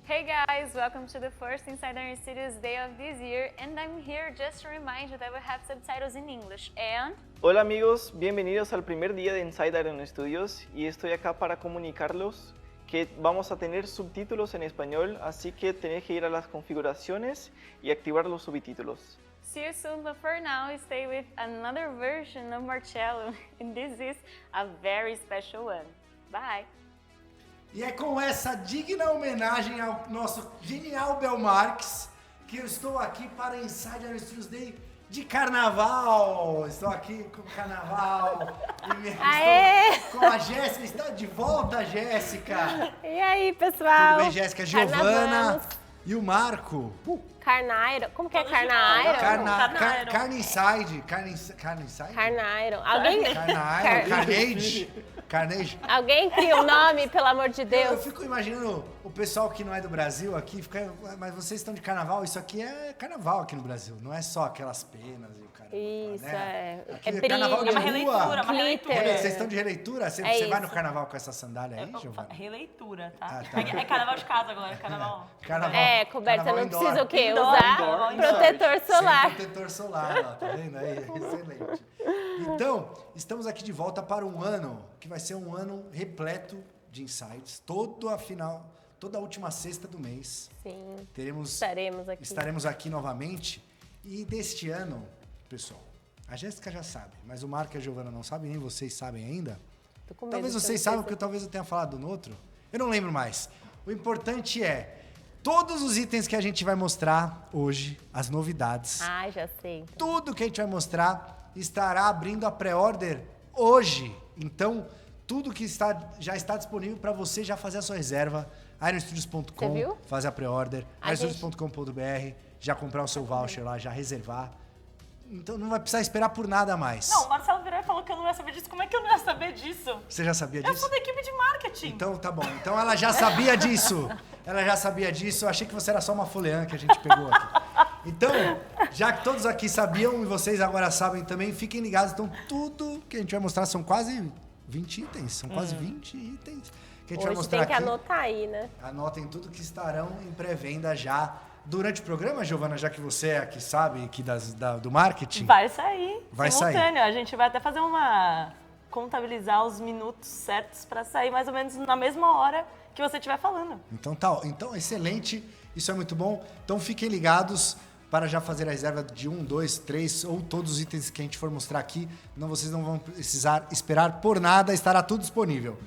Hey guys, welcome to the first Inside Iron Studios day of this year, and I'm here just to remind you that we have subtitles in English and... Hola amigos, bienvenidos al primer día de Inside Iron Studios y estoy acá para comunicarlos que vamos a tener subtítulos en español, así que tenés que ir a las configuraciones y activar los subtítulos. See you soon, but for now, stay with another version of Marcello, and this is a very special one. Bye! E é com essa digna homenagem ao nosso genial Bel Marques que eu estou aqui para Inside Iron Studios Day de carnaval. Estou aqui com o carnaval. Estou com a Jéssica. Está de volta, Jéssica. E aí, pessoal? Tudo bem, Jéssica? Giovana e o Marco. Carnairo. Como que é Carnairo? Carne Inside. Carne Inside? Carnairo. Alguém... Carnage. Alguém cria um nome, pelo amor de Eu Deus. fico imaginando o pessoal que não é do Brasil aqui, mas vocês estão de carnaval, isso aqui é carnaval aqui no Brasil, não é só aquelas penas e o carnaval, Isso, né? é. Aqui carnaval de uma rua. releitura, uma releitura. Vocês estão de releitura? Você vai isso. no carnaval com essa sandália aí, Giovana? Releitura, tá? Ah, tá. É carnaval de casa agora, carnaval. É, coberta, carnaval não indoor. precisa o quê? Indoor, Usar indoor. protetor solar. Sem protetor solar, ó, tá vendo aí? Excelente. Então, estamos aqui de volta para um ano, que vai ser um ano repleto de insights, toda a última sexta do mês. Sim, Estaremos estaremos aqui. novamente. E deste ano, pessoal, a Jéssica já sabe, mas o Marco e a Giovana não sabem, nem vocês sabem ainda. Tô com medo Talvez de vocês ser saibam, porque talvez eu tenha falado no outro. Eu não lembro mais. O importante é, todos os itens que a gente vai mostrar hoje, as novidades, Ah, já sei. tudo que a gente vai mostrar estará abrindo a pré-order hoje. Então, tudo que já está disponível para você já fazer a sua reserva. Você ironstudios.com, viu? fazer a pré-order. A gente- ironstudios.com.br, já comprar o seu voucher lá, já reservar. Então, não vai precisar esperar por nada mais. Não, o Marcelo virou e falou que eu não ia saber disso. Como é que eu não ia saber disso? Você já sabia Eu disso? sou da equipe de marketing. Então, tá bom. Então, ela já sabia disso. Ela já sabia disso. Eu achei que você era só uma foleã que a gente pegou aqui. Então, já que todos aqui sabiam e vocês agora sabem também, fiquem ligados. Então, tudo que a gente vai mostrar são quase 20 itens. São quase 20 itens que a gente vai Hoje mostrar tem que aqui. anotar aí, né? Anotem tudo que estarão em pré-venda já durante o programa, Giovana, já que você é a que sabe aqui do marketing. Vai sair. Vai simultâneo. A gente vai até fazer contabilizar os minutos certos pra sair mais ou menos na mesma hora que você estiver falando. Então tá, então excelente, isso é muito bom. Então fiquem ligados para já fazer a reserva de 1, 2, 3 ou todos os itens que a gente for mostrar aqui. Vocês não vão precisar esperar por nada, estará tudo disponível.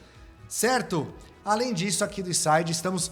Certo? Além disso, aqui do Inside, estamos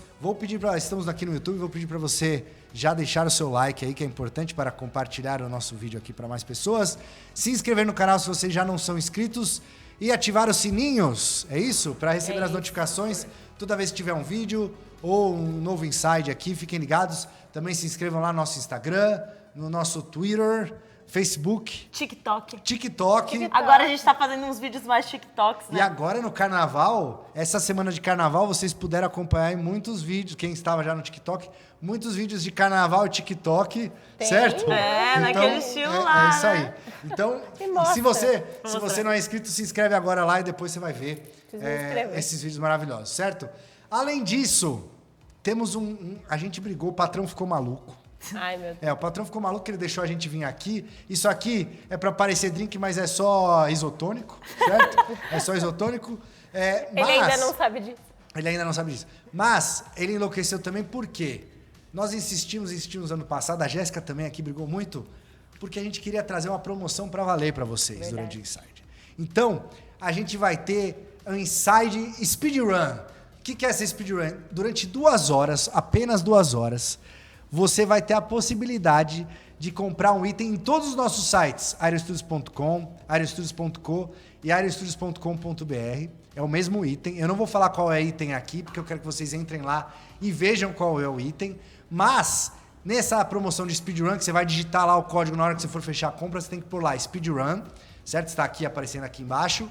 aqui no YouTube, vou pedir para você já deixar o seu like aí, que é importante para compartilhar o nosso vídeo aqui para mais pessoas. Se inscrever no canal se vocês já não são inscritos e ativar os sininhos, é isso? Para receber as notificações toda vez que tiver um vídeo ou um novo Inside aqui, fiquem ligados. Também se inscrevam lá no nosso Instagram, no nosso Twitter, Facebook, TikTok. Agora a gente tá fazendo uns vídeos mais TikToks, né? E agora no carnaval, essa semana de carnaval, vocês puderam acompanhar em muitos vídeos, quem estava já no TikTok, muitos vídeos de carnaval e TikTok, certo? Naquele estilo lá, É isso aí. né? Então, mostra. se você não é inscrito, se inscreve agora lá e depois você vai ver inscrever. esses vídeos maravilhosos, certo? Além disso, temos a gente brigou, o patrão ficou maluco. Ai, meu Deus. O patrão ficou maluco que ele deixou a gente vir aqui. Isso aqui é pra parecer drink, mas é só isotônico, certo? É só isotônico. Ele ainda não sabe disso. Ele ainda não sabe disso. Mas ele enlouqueceu também porque nós insistimos ano passado, a Jéssica também aqui brigou muito, porque a gente queria trazer uma promoção pra valer pra vocês durante o Inside. Então, a gente vai ter um Inside Speedrun. O que é essa Speedrun? Durante 2 horas, apenas 2 horas, você vai ter a possibilidade de comprar um item em todos os nossos sites, ironstudios.com, ironstudios.co e ironstudios.com.br. É o mesmo item. Eu não vou falar qual é o item aqui, porque eu quero que vocês entrem lá e vejam qual é o item. Mas, nessa promoção de Speedrun, que você vai digitar lá o código na hora que você for fechar a compra, você tem que pôr lá Speedrun, certo? Está aqui aparecendo aqui embaixo.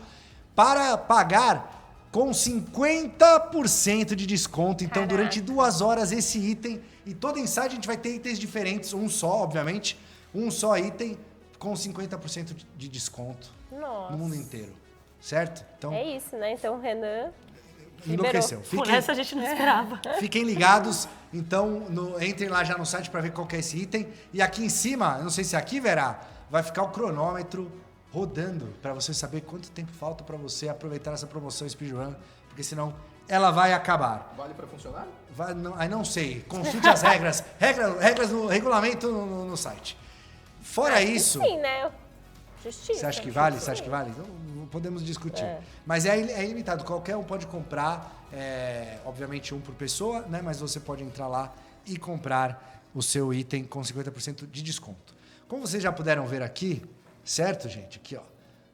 Para pagar com 50% de desconto. Então, Caraca. durante 2 horas, esse item... E todo Inside a gente vai ter itens diferentes. Um só, obviamente. Um só item com 50% de desconto. Nossa. No mundo inteiro. Certo? Então, É isso, né? Então, Renan enlouqueceu. Por essa a gente não esperava. Fiquem ligados. Então, entrem lá já no site para ver qual que é esse item. E aqui em cima, eu não sei se aqui, Vera, vai ficar o cronômetro rodando para você saber quanto tempo falta para você aproveitar essa promoção Speedrun, porque senão ela vai acabar. Vale para funcionário? Não sei. Consulte as regras. Regras no regulamento no site. Fora isso... Sim, né? Justiça. Você acha que vale? Você acha que vale? Então, podemos discutir. Mas é ilimitado. Qualquer um pode comprar, obviamente um por pessoa, né? Mas você pode entrar lá e comprar o seu item com 50% de desconto. Como vocês já puderam ver aqui, certo, gente? Aqui, ó.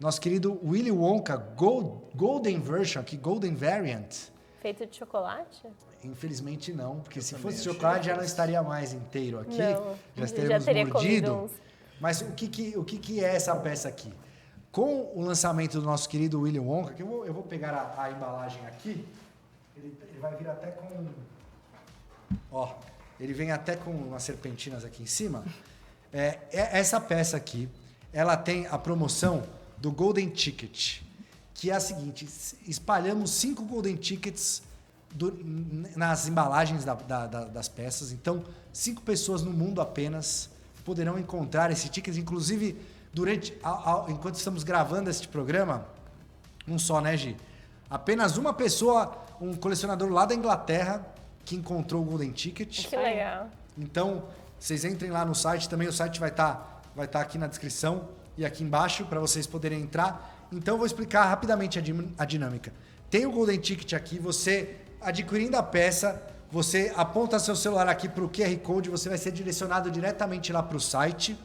Nosso querido Willy Wonka Golden Version, aqui, Golden Variant. Feito de chocolate? Infelizmente não, porque se fosse chocolate já não estaria mais inteiro aqui. Não, já já teríamos teria mordido. comido uns. Mas o que é essa peça aqui? Com o lançamento do nosso querido Willy Wonka, que eu vou pegar a embalagem aqui, ele vai vir até com... Ó, ele vem até com umas serpentinas aqui em cima. Essa peça aqui, ela tem a promoção do Golden Ticket, que é a seguinte, espalhamos 5 Golden Tickets nas embalagens das peças, então 5 pessoas no mundo apenas poderão encontrar esse ticket, inclusive enquanto estamos gravando este programa, um só, né, Gi? Apenas uma pessoa, um colecionador lá da Inglaterra, que encontrou o Golden Ticket. Que legal. Então, vocês entrem lá no site, também o site vai estar aqui na descrição e aqui embaixo para vocês poderem entrar. Então, eu vou explicar rapidamente a dinâmica. Tem o Golden Ticket aqui, você adquirindo a peça, você aponta seu celular aqui para o QR Code, você vai ser direcionado diretamente lá para o site.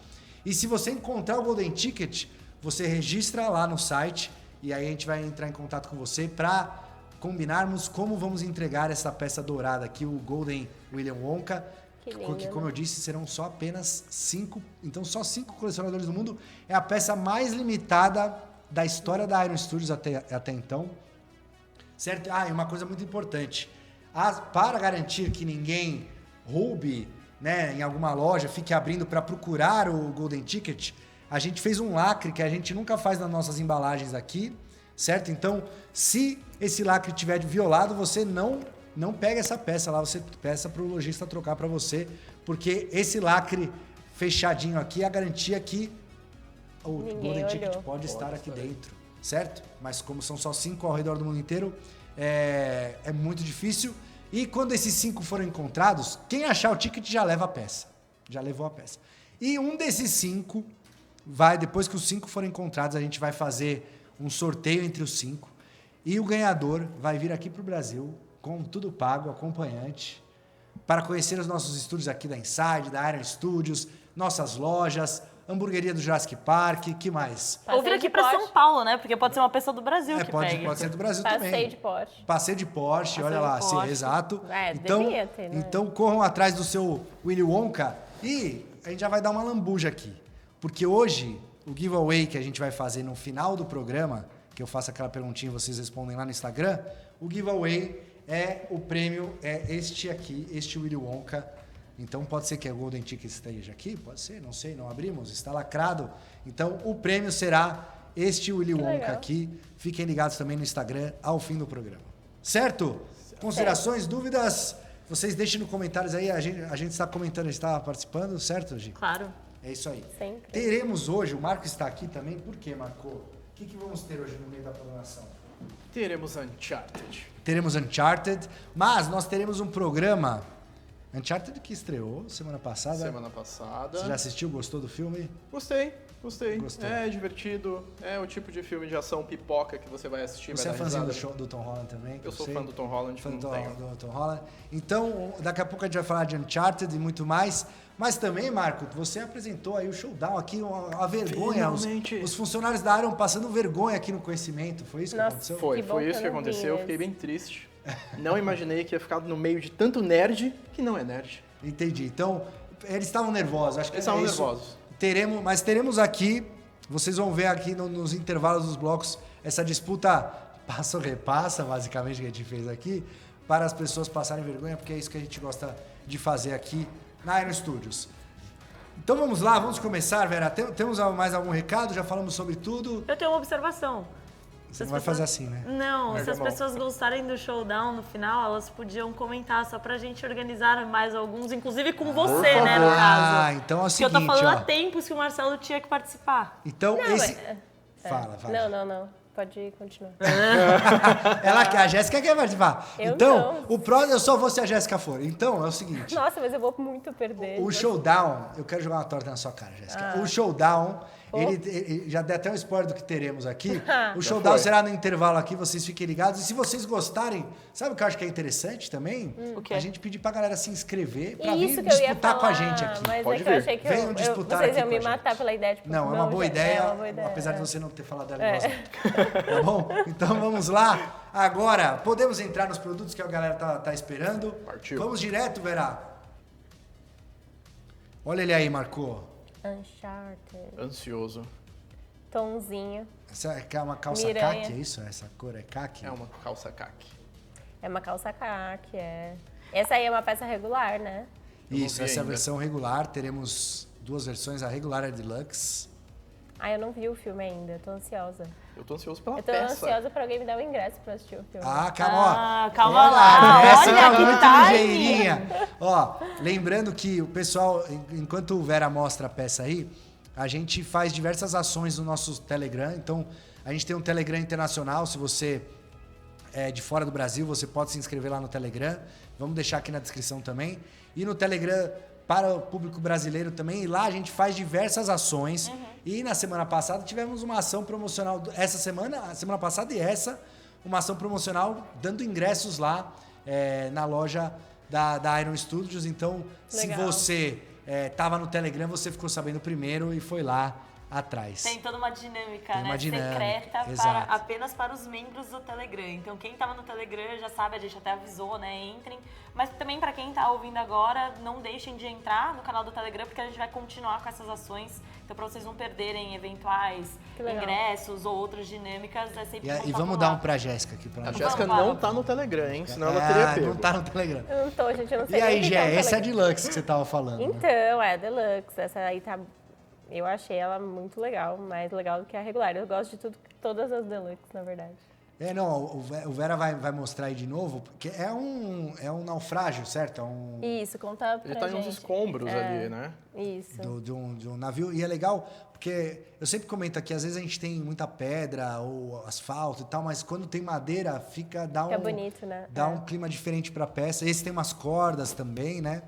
E se você encontrar o Golden Ticket, você registra lá no site e aí a gente vai entrar em contato com você para combinarmos como vamos entregar essa peça dourada aqui, o Golden Willy Wonka. Que lindo, Que, como eu disse, serão só apenas 5. Então, só 5 colecionadores do mundo. É a peça mais limitada da história da Iron Studios até então. Certo? E uma coisa muito importante. Para garantir que ninguém roube, né, em alguma loja, fique abrindo para procurar o Golden Ticket, a gente fez um lacre que a gente nunca faz nas nossas embalagens aqui, certo? Então, se esse lacre tiver violado, você não pega essa peça lá, você peça para o lojista trocar para você, porque esse lacre fechadinho aqui é a garantia que o Golden Ticket pode estar aqui dentro, certo? Mas como são só 5 ao redor do mundo inteiro, é muito difícil. E quando esses 5 foram encontrados, quem achar o ticket já leva a peça. Já levou a peça. E um desses 5 depois que os 5 forem encontrados, a gente vai fazer um sorteio entre os 5. E o ganhador vai vir aqui para o Brasil, com tudo pago, acompanhante, para conhecer os nossos estúdios aqui da Inside, da Iron Studios, nossas lojas, hamburgueria do Jurassic Park, que mais? Ou vir aqui pra São Paulo, né? Porque pode ser uma pessoa do Brasil que pegue. Pode ser do Brasil também. Passeio de Porsche. Passeio de Porsche, olha lá, sim, exato. Devia ter, né? Então corram atrás do seu Willy Wonka e a gente já vai dar uma lambuja aqui. Porque hoje, o giveaway que a gente vai fazer no final do programa, que eu faço aquela perguntinha e vocês respondem lá no Instagram, o giveaway o prêmio é este aqui, este Willy Wonka. Então pode ser que a Golden Ticket esteja aqui, pode ser, não sei, não abrimos, está lacrado. Então o prêmio será este Willy Wonka aqui. Fiquem ligados também no Instagram ao fim do programa. Certo? Considerações, dúvidas? Vocês deixem nos comentários aí, a gente está comentando, a gente está participando, certo, Gi? Claro. É isso aí. Sempre. Teremos hoje, o Marco está aqui também, por quê, Marco? O que vamos ter hoje no meio da programação? Teremos Uncharted. Teremos Uncharted, mas nós teremos um programa Uncharted que estreou semana passada. Semana passada. Você já assistiu? Gostou do filme? Gostei. Gostou. É divertido. É o tipo de filme de ação pipoca que você vai assistir. Você é vai dar fãzinho risada. do Tom Holland também? Eu sou fã do Tom Holland. Fã não do tenho. Tom Holland. Então, daqui a pouco a gente vai falar de Uncharted e muito mais. Mas também, Marco, você apresentou aí o showdown aqui, a vergonha. Os funcionários da Iron passando vergonha aqui no conhecimento. Foi isso que aconteceu? Foi Que bom isso que que eu não vi aconteceu. Eu esse. fiquei bem triste. Não imaginei que ia ficar no meio de tanto nerd que não é nerd. Entendi. Então, eles estavam nervosos. Acho que Eles estavam isso. nervosos. Mas teremos aqui, vocês vão ver aqui nos intervalos dos blocos, essa disputa passa ou repassa, basicamente, que a gente fez aqui, para as pessoas passarem vergonha, porque é isso que a gente gosta de fazer aqui na Iron Studios. Então vamos lá, vamos começar, Vera. Temos mais algum recado? Já falamos sobre tudo. Eu tenho uma observação. Você não vai fazer assim, né? Não, Larga se as a mão. pessoas gostarem do showdown no final, elas podiam comentar só pra gente organizar mais alguns, inclusive com você, né, no caso. Ah, então é o Porque eu seguinte, tô falando ó. há tempos que o Marcelo tinha que participar. Então, Não, esse... mas- Fala, fala. Não. Pode continuar. A Jéssica quer participar. Eu então, não. eu só vou se a Jéssica for. Então, é o seguinte. Nossa, mas eu vou muito perder. O showdown, eu quero jogar uma torta na sua cara, Jéssica. O showdown, ele já deu até um spoiler do que teremos aqui. O showdown foi. será no intervalo aqui, vocês fiquem ligados. E se vocês gostarem, sabe o que eu acho que é interessante também? O quê? A gente pedir pra galera se inscrever pra Isso vir que eu ia disputar falar, com a gente aqui. Mas Pode é que eu vir. achei que Venham disputar vocês aqui iam com me a matar gente. pela ideia. Tipo, Não, é uma boa gente, ideia, é uma boa ideia. apesar de você não ter falado dela em É. voz alta. Tá bom? Então vamos lá. Agora, podemos entrar nos produtos que a galera tá esperando. Partiu. Vamos direto, Vera. Olha ele aí, marcou. Uncharted. Ansioso. Tomzinho. Essa é uma calça Miranha. caqui, é isso? Essa cor é caqui? É uma calça caqui. É uma calça caque, é. Essa aí é uma peça regular, né? Isso, vi essa é a ainda. versão regular. Teremos duas versões, a regular e a deluxe. Ah, eu não vi o filme ainda, eu tô ansiosa. Eu tô ansioso pela Eu tô peça. ansiosa pra alguém me dar o ingresso pra assistir o filme. Ah, calma, ó. Calma lá. Essa Olha tá que muito timing. ligeirinha. Ó, lembrando que o pessoal, enquanto o Vera mostra a peça aí, a gente faz diversas ações no nosso Telegram. Então, a gente tem um Telegram internacional. Se você é de fora do Brasil, você pode se inscrever lá no Telegram. Vamos deixar aqui na descrição também. E no Telegram para o público brasileiro também. E lá a gente faz diversas ações. E na semana passada tivemos uma ação promocional. Essa semana, a semana passada e essa, uma ação promocional dando ingressos lá na loja da Iron Studios. Então, se Legal. você estava no Telegram, você ficou sabendo primeiro e foi lá atrás. Tem toda uma dinâmica, Tem né? uma dinâmica, Secreta exato. apenas para os membros do Telegram. Então, quem estava no Telegram já sabe, a gente até avisou, né? Entrem. Mas também para quem está ouvindo agora, não deixem de entrar no canal do Telegram, porque a gente vai continuar com essas ações. Então, para vocês não perderem eventuais Que legal. ingressos ou outras dinâmicas, é sempre bom E tá vamos por dar lá. um pra Jéssica aqui. Pra A nós. Jéssica Vamos lá. não tá no Telegram, hein? Senão ela teria pego. Não tá no Telegram. Eu não tô, gente, eu não sei E aí, nem o que Gé, é um essa é a Telegram. Deluxe que você tava falando. Né? Então, é a Deluxe. Essa aí tá... Eu achei ela muito legal, mais legal do que a regular. Eu gosto de todas as Deluxe, na verdade. Não, o Vera vai mostrar aí de novo, porque é um naufrágio, certo? É um Isso, conta pra Ele tá em uns gente. escombros É. ali, né? Isso. de um navio. E é legal, porque eu sempre comento aqui, às vezes a gente tem muita pedra ou asfalto e tal, mas quando tem madeira, dá Fica bonito, né? Dá É. um clima diferente pra peça. Esse tem umas cordas também, né?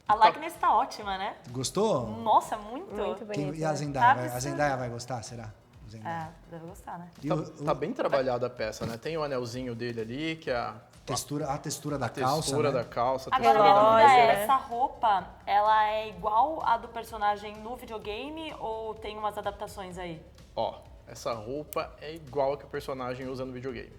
A likeness tá ótima, né? Gostou? Nossa, muito. Muito bonito. E a né? Zendaya? Tá A absurdo. Zendaya vai gostar, será? Zendaya. É, deve gostar, né? E Tá bem trabalhada a peça, né? Tem o anelzinho dele ali, que é a a textura da calça. textura né? da calça. Agora, minha Relógio, dúvida é, né? essa roupa, ela é igual a do personagem no videogame ou tem umas adaptações aí? Ó, essa roupa é igual a que o personagem usa no videogame.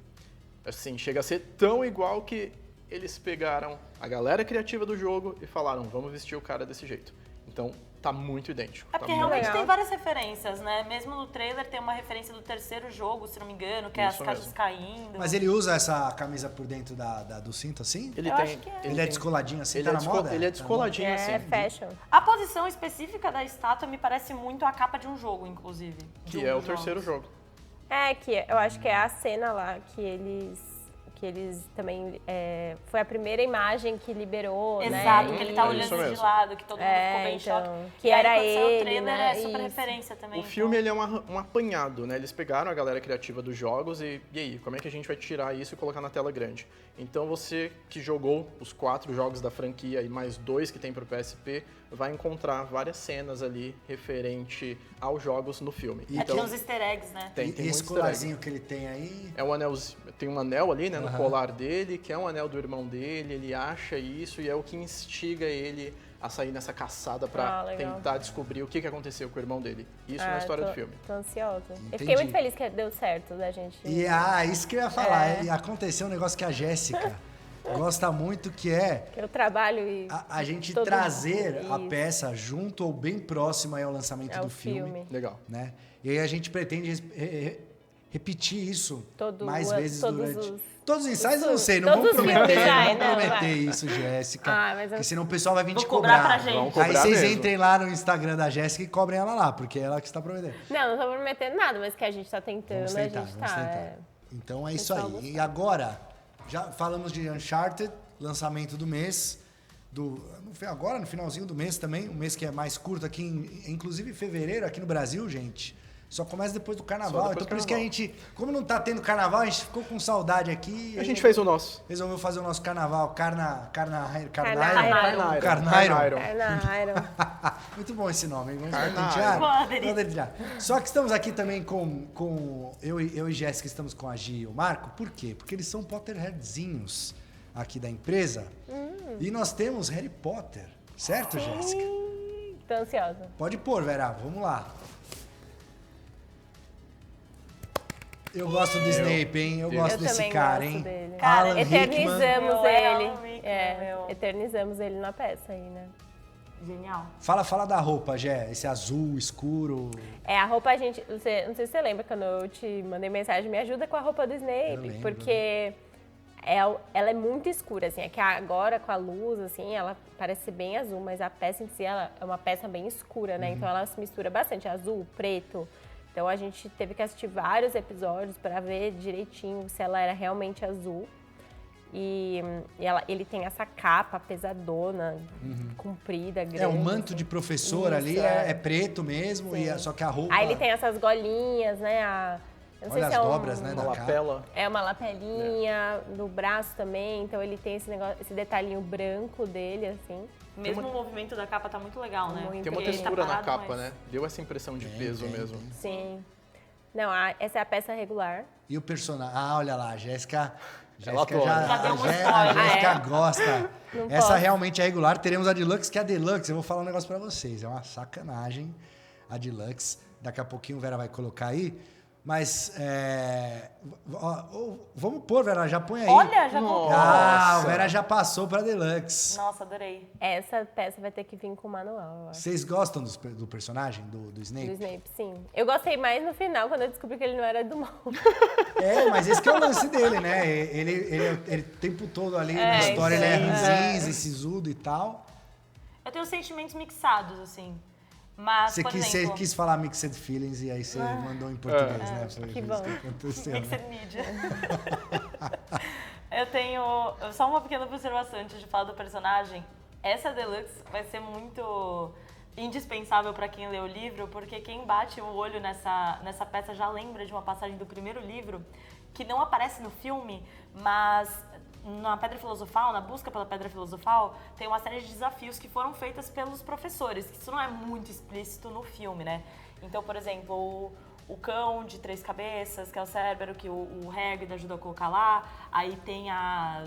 Assim, chega a ser tão igual que eles pegaram a galera criativa do jogo e falaram, vamos vestir o cara desse jeito. Então, tá muito idêntico. É porque tá muito... realmente legal. tem várias referências, né? Mesmo no trailer tem uma referência do terceiro jogo, se não me engano, que é as Isso caixas mesmo. caindo. Mas ele usa essa camisa por dentro do cinto assim? Ele Eu tem, acho que é. Ele é tem- descoladinho assim, ele tá é na moda? Ele é Tá descoladinho É assim. fashion. A posição específica da estátua me parece muito a capa de um jogo, inclusive. De Que um é o dos terceiro jogos. jogo. É, que eu acho que é a cena lá que eles também... foi a primeira imagem que liberou, né? Exato, que ele tá É olhando isso de mesmo. lado, que todo mundo ficou bem em então, choque. que E aí, era quando saiu ele, o trailer, né? é super Isso. referência também. O filme ele é um apanhado, né? Eles pegaram a galera criativa dos jogos e aí, como é que a gente vai tirar isso e colocar na tela grande? Então você que jogou os 4 jogos da franquia e mais 2 que tem pro PSP, vai encontrar várias cenas ali referente aos jogos no filme. E É, Então, tem uns easter eggs, né? tem E esse muito easter egg. colarzinho que ele tem aí... É um anelzinho, tem um anel ali, né, no colar dele, que é um anel do irmão dele, ele acha isso e é o que instiga ele a sair nessa caçada pra legal. tentar descobrir o que aconteceu com o irmão dele. Isso na Ah, história tô, do filme. Tô ansiosa. Eu Entendi. fiquei muito feliz que deu certo da gente. E isso que eu ia falar. E aconteceu um negócio que a Jéssica gosta muito, que é Eu trabalho e a gente Todo trazer mundo, a isso. peça junto ou bem próxima aí ao lançamento é do o filme. filme. Legal. Né? E aí a gente pretende repetir isso Todo mais ano, vezes todos durante... os- Todos os ensaios eu não os- sei, não todos vamos os prometer, filmes, vai, não não, prometer vai. isso, Jéssica. Ah, mas eu- Porque senão o pessoal vai vir Vou te cobrar cobrar. pra gente. Vamos cobrar Aí vocês mesmo. entrem lá no Instagram da Jéssica e cobrem ela lá, porque é ela que está prometendo. Não tô prometendo nada, mas que a gente tá tentando, Vamos a tentar, gente vamos tá. tentar. Então é isso Pessoal aí. gostar. E agora, já falamos de Uncharted, lançamento do mês. Não foi agora, no finalzinho do mês também, um mês que é mais curto aqui, inclusive em fevereiro, aqui no Brasil, gente. Só começa depois do carnaval. Só depois Então do por isso que a carnaval. gente, como não tá tendo carnaval, a gente ficou com saudade aqui. A gente fez o nosso. Resolveu fazer o nosso carnaval, Carnairo. Carnairo. Carnairo. Carnairo. Muito bom esse nome, hein? Vamos Carnairo. patentear. Poderia. Patentear. Só que estamos aqui também com eu e Jéssica, estamos com a Gi e o Marco. Por quê? Porque eles são Potterheadzinhos aqui da empresa. E nós temos Harry Potter, certo, Jéssica? Tô ansiosa. Pode pôr, Vera, vamos lá. Eu gosto do Snape, hein? Eu gosto Eu desse também cara, gosto hein? dele. Alan Rickman. Eternizamos Meu, é ele. Alan Rickman, meu. Eternizamos ele na peça aí, né? Genial. Fala da roupa, Jé. Esse azul escuro. A roupa a gente. Não sei se você lembra quando eu te mandei mensagem, me ajuda com a roupa do Eu Snape. lembro. Porque ela é muito escura, assim. É que agora com a luz, assim, ela parece ser bem azul, mas a peça em si ela é uma peça bem escura, né? Então ela se mistura bastante, azul, preto. Então a gente teve que assistir vários episódios para ver direitinho se ela era realmente azul. E ele tem essa capa pesadona, comprida, grande. É, o manto de professor Isso, ali é preto mesmo, só que a roupa... Aí ele tem essas golinhas, né? Eu não Olha sei as se é dobras, né, Uma da capa. lapela. É uma lapelinha no braço também, então ele tem esse negócio, esse detalhinho branco dele, assim. Mesmo o movimento da capa tá muito legal, né? Muito. Tem uma Ele tá textura na parado, capa, mas- né? Deu essa impressão de peso mesmo. Sim. Não, essa é a peça regular. E o personagem... Ah, olha lá, a Jéssica... Ela adora. Já deu um a spoiler. Jéssica Ah, é? gosta. Não Essa posso. realmente é regular. Teremos a Deluxe, que é a Deluxe. Eu vou falar um negócio pra vocês. É uma sacanagem a Deluxe. Daqui a pouquinho o Vera vai colocar aí. Mas, vamos pôr, Vera, já põe aí. Olha, já vou. Ah, Nossa. o Vera já passou pra Deluxe. Nossa, adorei. Essa peça vai ter que vir com o manual, eu acho. Vocês gostam do personagem, do Snape? Do Snape, sim. Eu gostei mais no final, quando eu descobri que ele não era do mal. É, mas esse que é o lance dele, né? Ele o tempo todo ali na É, história, ele é então, ranzinza, sisudo e tal. Eu tenho sentimentos mixados, assim. Mas, Você por quis, exemplo, você quis falar mixed feelings e aí você mandou em português, né? Foi que isso bom. que aconteceu, né? Mixed Media. Eu tenho só uma pequena observação antes de falar do personagem. Essa Deluxe vai ser muito indispensável para quem lê o livro, porque quem bate o olho nessa peça já lembra de uma passagem do primeiro livro que não aparece no filme, mas na Pedra Filosofal, na busca pela Pedra Filosofal, tem uma série de desafios que foram feitas pelos professores, que isso não é muito explícito no filme, né? Então, por exemplo, o cão de 3 cabeças, que é o Cérbero, que o Hagrid ajuda a colocar lá. Aí tem a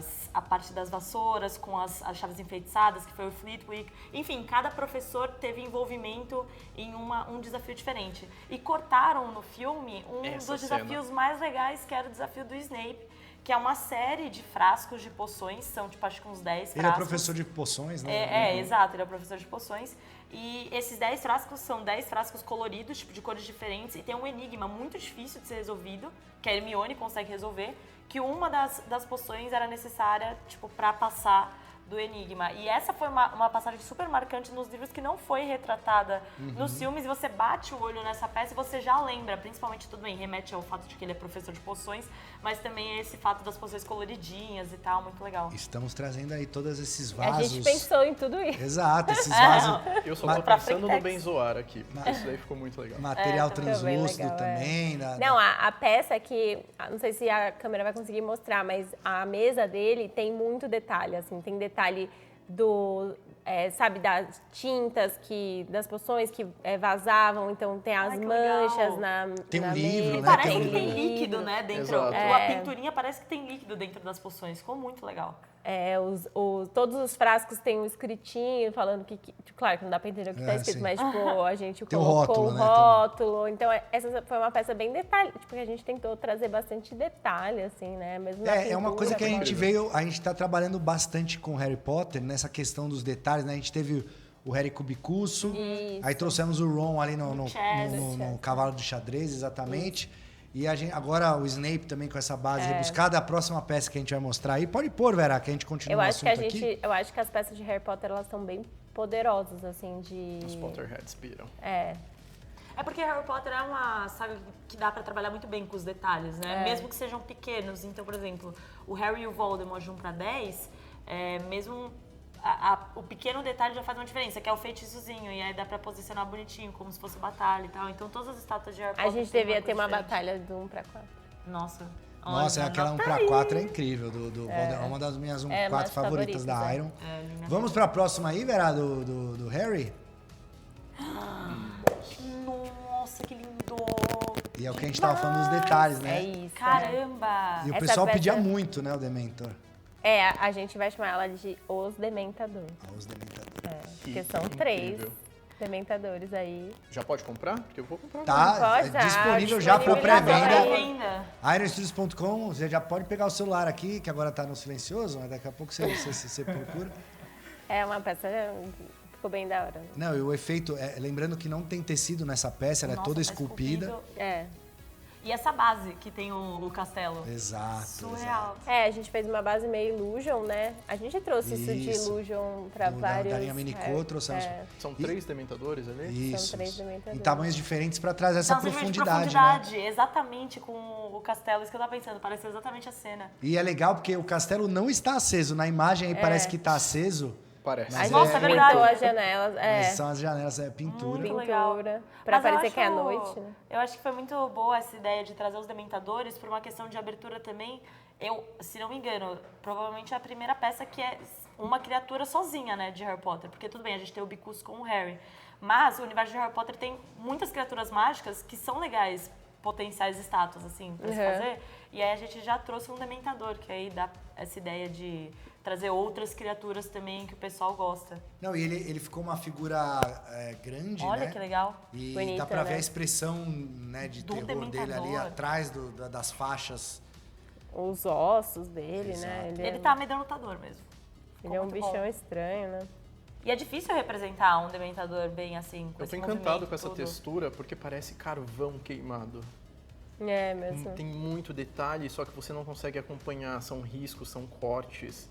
parte das vassouras com as chaves enfeitiçadas, que foi o Flitwick. Enfim, cada professor teve envolvimento em um desafio diferente. E cortaram no filme Essa dos cena. desafios mais legais, que era o desafio do Snape, que é uma série de frascos de poções, são tipo acho que uns 10 frascos. Ele é professor de poções, né? Exato, ele é o professor de poções. E esses 10 frascos são 10 frascos coloridos, tipo, de cores diferentes, e tem um enigma muito difícil de ser resolvido, que a Hermione consegue resolver, que uma das poções era necessária, tipo, pra passar do enigma. E essa foi uma passagem super marcante nos livros que não foi retratada nos filmes, e você bate o olho nessa peça e você já lembra, principalmente, tudo bem, remete ao fato de que ele é professor de poções, mas também esse fato das poções coloridinhas e tal, muito legal. Estamos trazendo aí todos esses A vasos. gente pensou em tudo isso. Exato, esses vasos. Eu só Ma- tô Pra pensando no Frentex. Benzoar aqui, porque isso daí ficou muito legal. Material também translúcido legal, também. Não, a peça que, não sei se a câmera vai conseguir mostrar, mas a mesa dele tem muito detalhe, assim, tem detalhe sabe, das tintas, das poções que vazavam, então tem as Ai, que manchas legal. na Tem um na livro, mesa, né? Parece Tem que um tem livro. líquido, né, dentro. Exato. A pinturinha parece que tem líquido dentro das poções, ficou muito legal. Todos os frascos têm um escritinho falando claro que não dá pra entender o que tá escrito, sim. mas tipo, a gente Tem o colocou rótulo, o né? rótulo. Então, essa foi uma peça bem detalhe, tipo, que a gente tentou trazer bastante detalhe, assim, né? Mesmo na É uma pintura, coisa que a como- gente a gente tá trabalhando bastante com Harry Potter, nessa questão dos detalhes, né? A gente teve o Harry Cubicusso, aí trouxemos o Ron ali no chess. cavalo de xadrez, exatamente. E agora o Snape também com essa base rebuscada. A próxima peça que a gente vai mostrar aí, pode pôr, Vera, que a gente continua o assunto aqui. Eu acho que as peças de Harry Potter, elas são bem poderosas, assim, de... Os Potterheads piram. É porque Harry Potter é uma saga que dá pra trabalhar muito bem com os detalhes, né? Mesmo que sejam pequenos. Então, por exemplo, o Harry e o Voldemort de 1 pra 10, mesmo o pequeno detalhe já faz uma diferença, que é o feitiçozinho. E aí dá pra posicionar bonitinho, como se fosse batalha e tal. Então, todas as estátuas de Harry Potter... A gente devia ter uma batalha do 1 pra 4. Nossa. Nossa, aquela 1 pra 4 é incrível, do Voldemort. É uma das minhas 4 favoritas da Iron. Vamos pra próxima aí, Vera, do Harry? Nossa, que lindo! E é o que a gente tava falando dos detalhes, né? É isso. Caramba! E o Essa pessoal peça- pedia muito, né, o Dementor. A gente vai chamar ela de Os Dementadores. Os Dementadores. Porque são Incrível. 3 Dementadores aí. Já pode comprar? Porque eu vou comprar. Tá, Pode, é disponível já por disponibilizado pré-venda. aí. ironstudios.com, você já pode pegar o celular aqui, que agora tá no silencioso, mas daqui a pouco você procura. É uma peça... Ficou bem da hora. Não, e o efeito, lembrando que não tem tecido nessa peça, ela é Nossa, toda tá esculpida. esculpido. E essa base que tem o castelo. Exato. Surreal. A gente fez uma base meio Illusion, né? A gente trouxe isso de Isso. Illusion pra vários... Da linha Minicô, trouxemos. São 3 dementadores ali? Isso. São 3 Dementadores. Em tamanhos diferentes para trazer essa Não, simplesmente profundidade, né? exatamente com o castelo. Isso que eu tava pensando, parece exatamente a cena. E é legal porque o castelo não está aceso. Na imagem aí parece que está aceso. Parece. Mas Nossa, é verdade. Pintou as janelas, Mas são as janelas, é pintura. Muito legal. pintura. Pra Mas eu parecer que é à acho- noite, né? Eu acho que foi muito boa essa ideia de trazer os dementadores por uma questão de abertura também. Eu, se não me engano, provavelmente é a primeira peça que é uma criatura sozinha, né, de Harry Potter. Porque tudo bem, a gente tem o Bicus com o Harry. Mas o universo de Harry Potter tem muitas criaturas mágicas que são legais, potenciais estátuas, assim, pra se fazer. E aí a gente já trouxe um dementador, que aí dá essa ideia de trazer outras criaturas também que o pessoal gosta. Não, e ele ficou uma figura grande, Olha né? que legal. E Bonita, dá pra ver né? a expressão, né, de Do terror dele ali dementador. atrás das faixas. Os ossos dele, né? Ele tá amedrontador mesmo. Ele é um muito bom. bichão estranho, né? E é difícil representar um dementador bem assim, com Eu esse tô encantado movimento com essa todo. textura, porque parece carvão queimado. É mesmo. Tem muito detalhe, só que você não consegue acompanhar. São riscos, são cortes.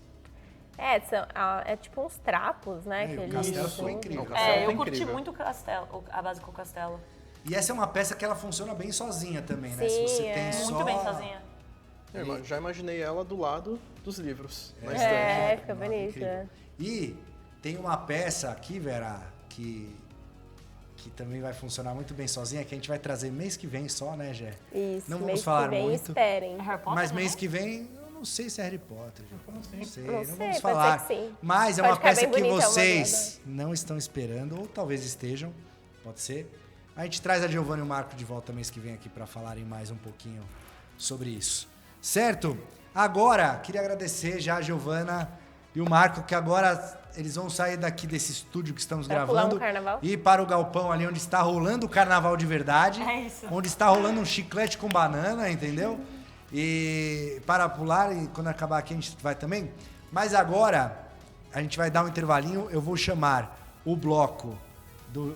É tipo uns trapos, né? E o que castelo eles- ficou incrível. O castelo É, eu tá curti incrível. muito o castelo, a base com o castelo. E essa é uma peça que ela funciona bem sozinha também, né? Se Sim, você é. tem só... Muito bem sozinha. Já imaginei ela do lado dos livros. Na estante. É, fica Nossa, bonito. incrível. E tem uma peça aqui, Vera, que também vai funcionar muito bem sozinha, que a gente vai trazer mês que vem só, né, Gé? Isso, Não vamos mês falar que vem, muito. esperem. É Harry Potter, Mas né? mês que vem, eu não sei se é Harry Potter. Não sei, Não não sei, vamos pode falar. ser que sim. Mas é Pode uma ficar peça bem que bonita, vocês não estão esperando, ou talvez estejam, pode ser. A gente traz a Giovanna e o Marco de volta mês que vem aqui para falarem mais um pouquinho sobre isso. Certo? Agora, queria agradecer já a Giovanna e o Marco, que agora eles vão sair daqui desse estúdio que estamos Pra pular gravando um carnaval? e ir para o galpão ali onde está rolando o carnaval de verdade. É isso. Onde está rolando um chiclete com banana, entendeu? E para pular, e quando acabar aqui a gente vai também. Mas agora, a gente vai dar um intervalinho, eu vou chamar o bloco,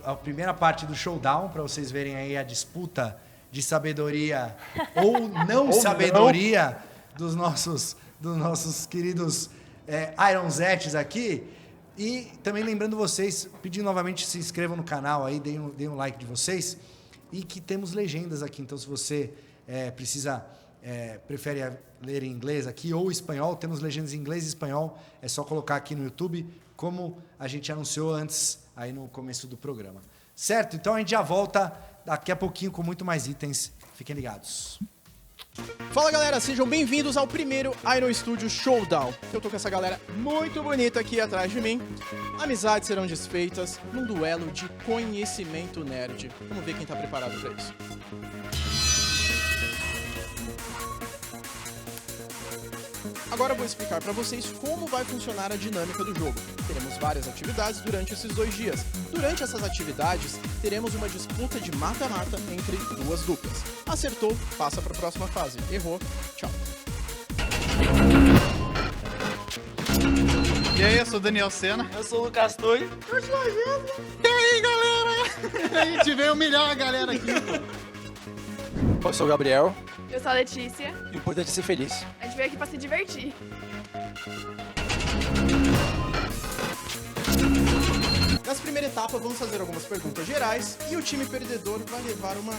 a primeira parte do showdown, para vocês verem aí a disputa de sabedoria ou não sabedoria dos nossos queridos Ironzettes aqui. E também lembrando vocês, pedindo novamente, se inscrevam no canal aí, deem um like de vocês. E que temos legendas aqui, então se você prefere ler em inglês aqui ou espanhol, temos legendas em inglês e espanhol, é só colocar aqui no YouTube, como a gente anunciou antes, aí no começo do programa. Certo? Então a gente já volta daqui a pouquinho com muito mais itens. Fiquem ligados. Fala galera, sejam bem-vindos ao primeiro Iron Studio Showdown. Eu tô com essa galera muito bonita aqui atrás de mim. Amizades serão desfeitas num duelo de conhecimento nerd. Vamos ver quem tá preparado pra isso. Agora eu vou explicar para vocês como vai funcionar a dinâmica do jogo. Teremos várias atividades durante esses 2 dias. Durante essas atividades, teremos uma disputa de mata-mata entre 2 duplas. Acertou, passa para a próxima fase. Errou, tchau. E aí, eu sou o Daniel Sena. Eu sou o Lucas Toy. E aí, galera? A gente veio humilhar a galera aqui. Eu sou o Gabriel. Eu sou a Letícia. O importante é ser feliz. A gente veio aqui pra se divertir. Nessa primeira etapa, vamos fazer algumas perguntas gerais e o time perdedor vai levar uma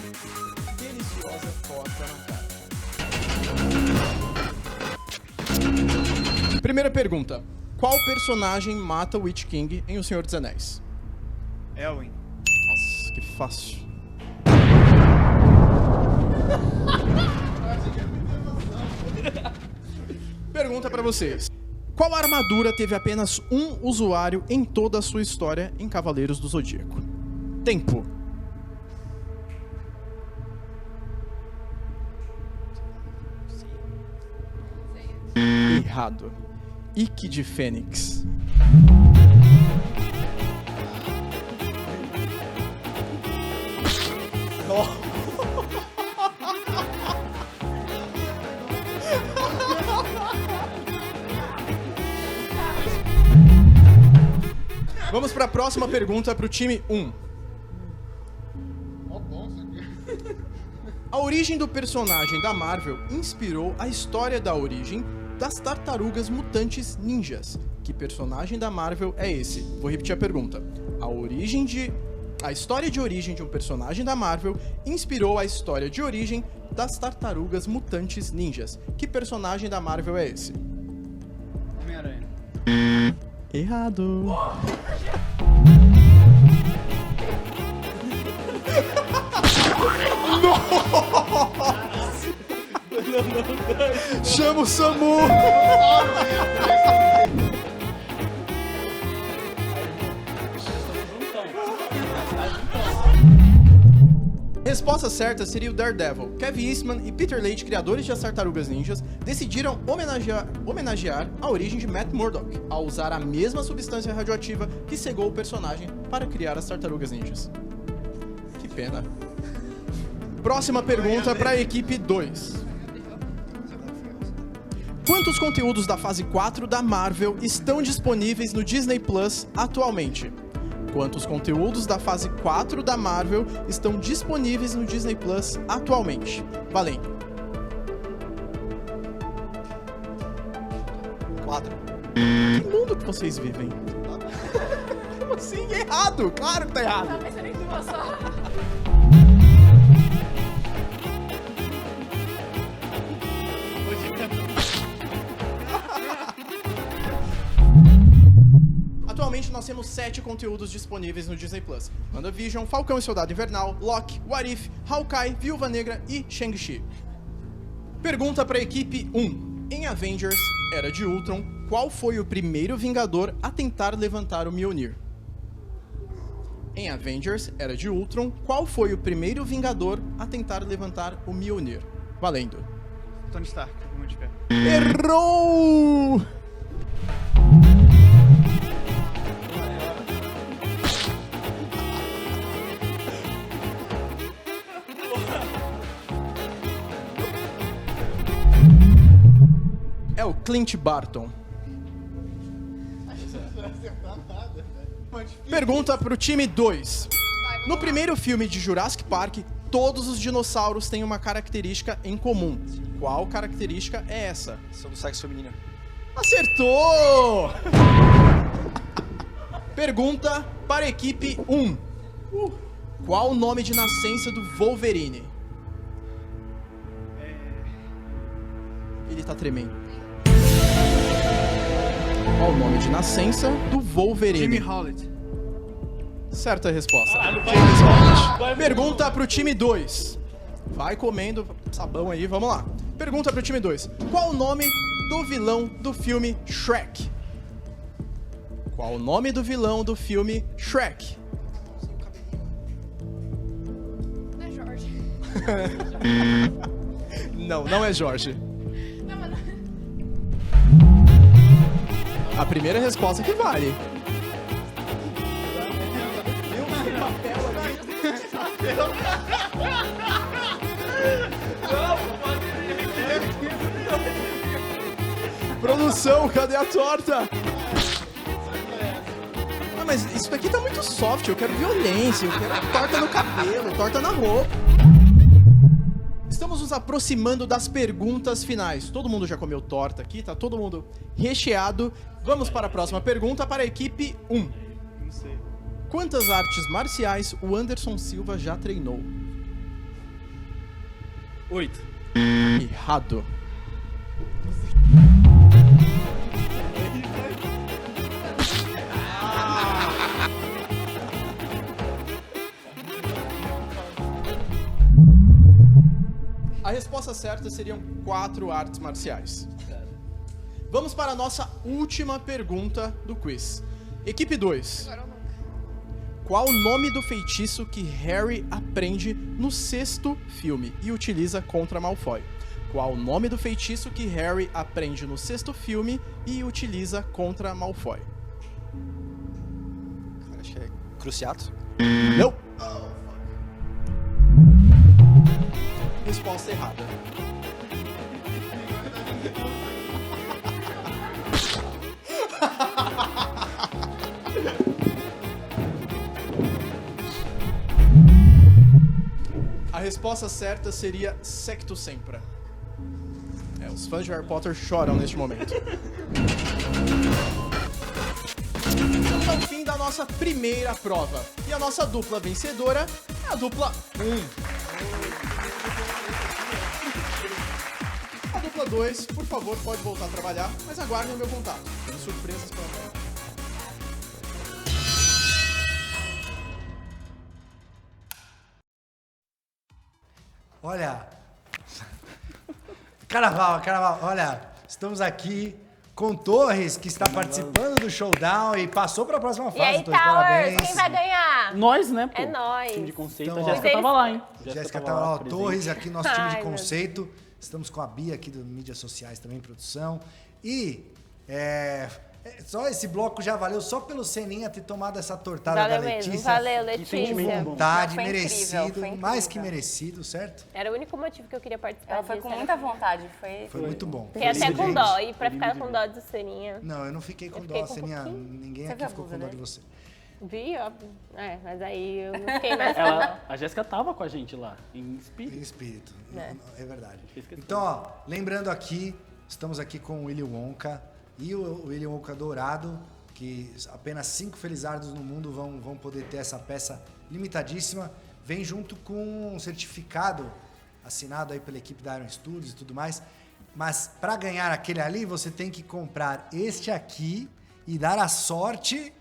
deliciosa torta na cara. Primeira pergunta. Qual personagem mata o Witch King em O Senhor dos Anéis? Elwin. Nossa, que fácil. Pergunta pra vocês. Qual armadura teve apenas um usuário em toda a sua história em Cavaleiros do Zodíaco? Tempo. Errado. Ikki de Fênix. Vamos para a próxima pergunta para o time 1. A origem do personagem da Marvel inspirou a história da origem das Tartarugas Mutantes Ninjas. Que personagem da Marvel é esse? Vou repetir a pergunta. A história de origem de um personagem da Marvel inspirou a história de origem das Tartarugas Mutantes Ninjas. Que personagem da Marvel é esse? Homem-Aranha. Errado. Chama o SAMU! Resposta certa seria o Daredevil. Kevin Eastman e Peter Leite, criadores de As Tartarugas Ninjas, decidiram homenagear a origem de Matt Murdock ao usar a mesma substância radioativa que cegou o personagem para criar as Tartarugas Ninjas. Que pena. Próxima pergunta para a equipe 2. Quantos conteúdos da fase 4 da Marvel estão disponíveis no Disney Plus atualmente? Quantos conteúdos da fase 4 da Marvel estão disponíveis no Disney Plus atualmente? Valendo. 4. Que mundo que vocês vivem? Como assim? Errado! Claro que tá errado! Atualmente nós temos 7 conteúdos disponíveis no Disney Plus: WandaVision, Falcão e Soldado Invernal, Loki, What If, Hawkeye, Viúva Negra e Shang-Chi. Pergunta para a equipe 1. Em Avengers Era de Ultron, qual foi o primeiro Vingador a tentar levantar o Mjolnir? Em Avengers Era de Ultron, qual foi o primeiro Vingador a tentar levantar o Mjolnir? Valendo. Tony Stark, Homem de Ferro. Errou! É o Clint Barton. Pergunta pro time 2. No primeiro filme de Jurassic Park, todos os dinossauros têm uma característica em comum. Qual característica é essa? Sou do sexo feminino. Acertou! Pergunta para a equipe 1. Qual o nome de nascença do Wolverine? Ele tá tremendo. Qual o nome de nascença do Wolverine? Jimmy Howlett. Certa resposta. Pergunta pro time 2. Vai comendo sabão aí, vamos lá. Pergunta pro time 2. Qual o nome do vilão do filme Shrek? Qual o nome do vilão do filme Shrek? Não é Jorge. Não é Jorge. Não, mano. A primeira resposta que vale. Produção, cadê a torta? Ah, mas isso daqui tá muito soft, eu quero violência, eu quero torta no cabelo, torta na roupa. nos aproximando das perguntas finais. Todo mundo já comeu torta aqui, tá todo mundo recheado. Vamos para a próxima pergunta para a equipe 1. Não sei. Quantas artes marciais o Anderson Silva já treinou? 8. Errado. A resposta certa seriam 4 artes marciais. Vamos para a nossa última pergunta do quiz. Equipe 2. Agora eu nunca. Qual o nome do feitiço que Harry aprende no 6º filme e utiliza contra Malfoy? Qual o nome do feitiço que Harry aprende no 6º filme e utiliza contra Malfoy? Cara, acho que é Cruciato. Não. Resposta errada. A resposta certa seria Secto Sempra. Os fãs de Harry Potter choram neste momento. Chegamos ao fim da nossa primeira prova. E a nossa dupla vencedora é a dupla 1. A dupla 2, por favor, pode voltar a trabalhar, mas aguardem o meu contato. Tem surpresas para frente. Olha, Carnaval, olha, estamos aqui com Torres, que está participando do showdown e passou para a próxima E fase. aí, Torres, Towers, parabéns. quem vai ganhar? Nós, né, pô? É nós. Time de conceito. Então, a Jéssica ó, tava lá, hein? Jéssica estava lá, o presente. Torres, aqui nosso time de Ai, meu conceito. Estamos com a Bia aqui do Mídias Sociais também, produção. E só esse bloco já valeu, só pelo Seninha ter tomado essa tortada Valeu da Letícia. mesmo, valeu, Com Letícia. vontade, Foi incrível, merecido, foi mais que incrível. merecido, certo? Era o único motivo que eu queria participar Ela foi disso, com era- muita vontade. Foi muito bom. Fiquei até com Gente, dó. E pra ficar com dó do Seninha. Não, eu não fiquei com Eu fiquei dó, com um Seninha. pouquinho. Ninguém Você aqui viu a ficou com blusa dó de dele? você. Vi, óbvio. Mas aí eu não fiquei mais com dó. A Jéssica tava com a gente lá, em espírito. Em espírito, é verdade. Esqueci. Então, ó, lembrando aqui, estamos aqui com o Willy Wonka e o Willy Wonka Dourado, que apenas 5 felizardos no mundo vão poder ter essa peça limitadíssima. Vem junto com um certificado assinado aí pela equipe da Iron Studios e tudo mais. Mas para ganhar aquele ali, você tem que comprar este aqui e dar a sorte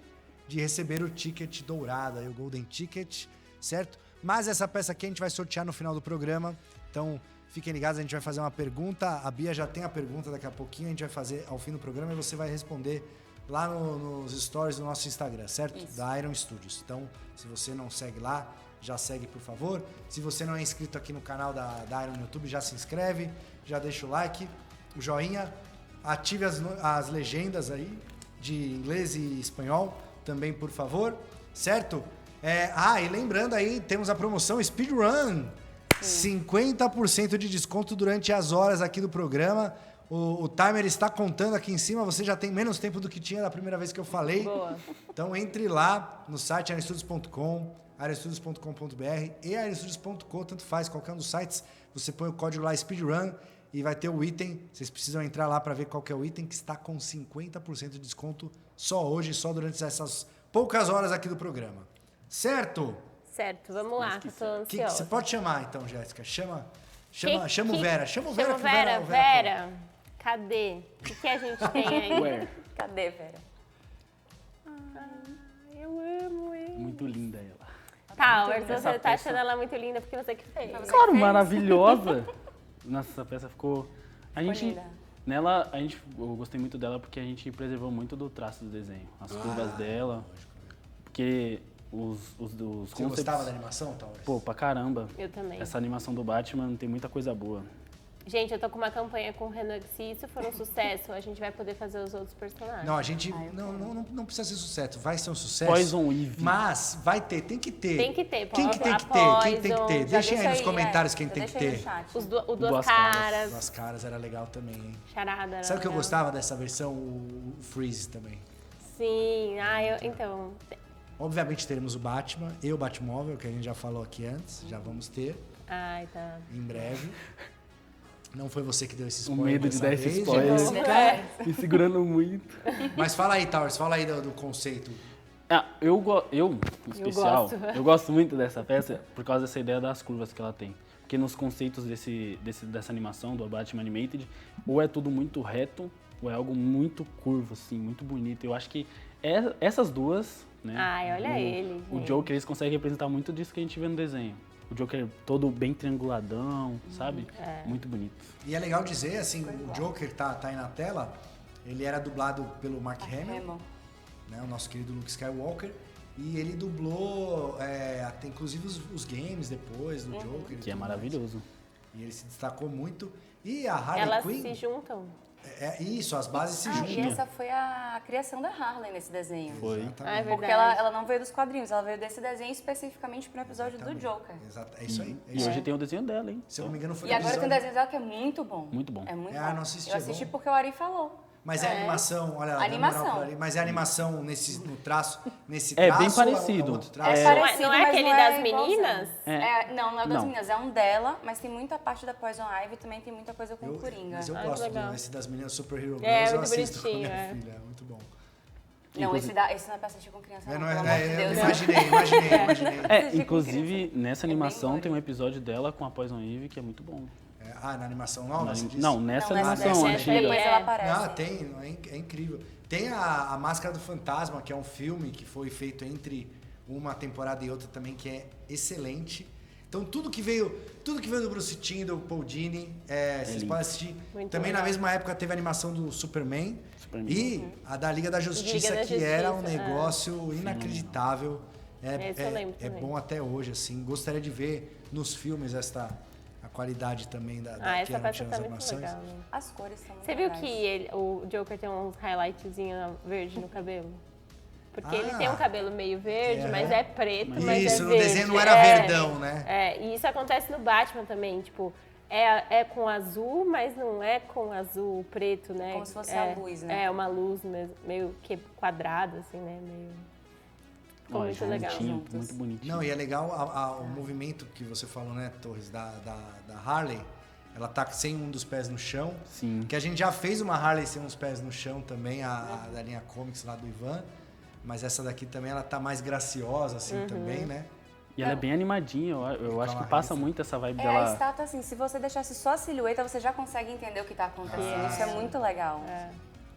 de receber o ticket dourado, aí o Golden Ticket, certo? Mas essa peça aqui a gente vai sortear no final do programa, então fiquem ligados, a gente vai fazer uma pergunta, a Bia já tem a pergunta daqui a pouquinho, a gente vai fazer ao fim do programa e você vai responder lá nos stories do nosso Instagram, certo? Isso. Da Iron Studios. Então, se você não segue lá, já segue, por favor. Se você não é inscrito aqui no canal da Iron no YouTube, já se inscreve, já deixa o like, o joinha, ative as legendas aí de inglês e espanhol também, por favor, certo? E lembrando aí, temos a promoção Speedrun. 50% de desconto durante as horas aqui do programa. O timer está contando aqui em cima, você já tem menos tempo do que tinha da primeira vez que eu falei. Boa. Então entre lá no site aerostudios.com, aerostudios.com.br e aerostudios.com, tanto faz, qualquer um dos sites, você põe o código lá Speedrun e vai ter o item. Vocês precisam entrar lá para ver qual que é o item, que está com 50% de desconto só hoje, só durante essas poucas horas aqui do programa. Certo? Certo, vamos lá, que eu tô Você ansiosa. pode chamar então, Jéssica. Chama o Vera. Chama o Vera. Chama o Vera. Vera, cadê? O que a gente tem aí? Where? Cadê, Vera? Eu amo ele. Muito linda ela. Towers, Essa você tá peça- achando ela muito linda porque você que fez. Claro, maravilhosa. Nossa, essa peça ficou... linda. Nela, eu gostei muito dela porque a gente preservou muito do traço do desenho. As curvas dela. Porque os Você concepts... gostava da animação, Towers? Pô, pra caramba. Eu também. Essa animação do Batman tem muita coisa boa. Gente, eu tô com uma campanha com o Renan que se isso for um sucesso, a gente vai poder fazer os outros personagens. Não, a gente não precisa ser sucesso. Vai ser um sucesso. Poison Ivy. Mas vai ter, tem que ter. Tem que ter, Quem que tem que ter? Quem tem que ter? Já Deixem aí deixa nos comentários quem já tem que deixa aí ter. no chat. O Duas Duas Caras. Caras. Duas caras era legal também, hein? Charada. era Sabe o que eu legal. gostava dessa versão? O Freeze também. Sim, então. Obviamente teremos o Batman e o Batmóvel, que a gente já falou aqui antes. Já vamos ter Ai, tá. em breve. Não foi você que deu esse O spoiler. medo de dessa dar esse vez, spoiler. Jéssica. Me segurando muito. Mas fala aí, Towers, fala aí do conceito. Eu, em especial, gosto. eu gosto muito dessa peça por causa dessa ideia das curvas que ela tem. Porque nos conceitos dessa animação, do Batman Animated, ou é tudo muito reto, ou é algo muito curvo, assim, muito bonito. Eu acho que essas duas, né? Ai, olha ele, O gente. Joker, eles conseguem representar muito disso que a gente vê no desenho. O Joker todo bem trianguladão, sabe? Muito bonito. E é legal dizer, assim, o Joker tá aí na tela, ele era dublado pelo Mark Hamill, né, o nosso querido Luke Skywalker, e ele dublou até inclusive os games depois do Joker. Que é maravilhoso. E ele se destacou muito. E a Harley Elas Quinn... se juntam. Isso, as bases se E juntam. essa foi a criação da Harley nesse desenho. Foi. Exatamente. É Porque verdade. ela não veio dos quadrinhos, ela veio desse desenho especificamente pro episódio do Joker. Exato. É isso aí. É E isso hoje aí. tem o desenho dela, hein? Se eu não me engano, foi E no agora tem um episódio- desenho dela que é muito bom. Muito bom. É muito É, bom. não assisti, Eu é assisti bom. porque o Ari falou. Mas é animação, olha lá, dando Animação. moral pro Ari. Mas é animação no traço, nesse É, traço? bem ou parecido. outro traço? É Não parecido, não é mas aquele não das igualzão. meninas? Não é das Não. meninas, é um dela, mas tem muita parte da Poison Ivy, também tem muita coisa com o Coringa. Mas eu Ah, gosto legal. desse das meninas Super Hero Girls, É, eu muito assisto com a minha bonitinho, filha, é muito bom. Não, esse não é pra assistir com criança, não, Não pelo é, amor de eu Deus. imaginei. Inclusive, nessa É bem animação gore. tem um episódio dela com a Poison Ivy que é muito bom. Na animação nova, você disse? Não, nessa Não, animação nessa antiga. depois ela É. aparece. Tem, é incrível. Tem a Máscara do Fantasma, que é um filme que foi feito entre uma temporada e outra também, que é excelente. Então tudo que veio do Bruce Timm e do Paul Dini, vocês lindo. podem assistir. Muito Também legal. na mesma época teve a animação do Superman e a da Liga da Justiça, Liga da que era um Justiça, negócio inacreditável. Esse eu lembro É também. bom até hoje, assim. Gostaria de ver nos filmes a qualidade também da que Essa eram peça tinham tá as muito animações. legal, né? As cores são muito Você viu legais. que o Joker tem uns highlightzinhos verde no cabelo? Porque ele Ah. tem um cabelo meio verde, É. mas é preto, mas é Isso, no verde. desenho não era verdão, né? E isso acontece no Batman também, tipo, é com azul, mas não é com azul preto, né? Como se fosse a luz, né? É, uma luz mesmo, meio que quadrada, assim, né? Meio... Ficou Ó, muito legal. juntinho, muito bonitinho. Não, e é legal o movimento que você falou, né, Torres, da Harley. Ela tá sem um dos pés no chão. Sim. Que a gente já fez uma Harley sem uns pés no chão também, a da linha Comics lá do Ivan. Mas essa daqui também, ela tá mais graciosa, assim, também, né? E ela é bem animadinha, eu acho que passa muito essa vibe A dela. estátua, assim, se você deixasse só a silhueta, você já consegue entender o que tá acontecendo. Isso é muito legal.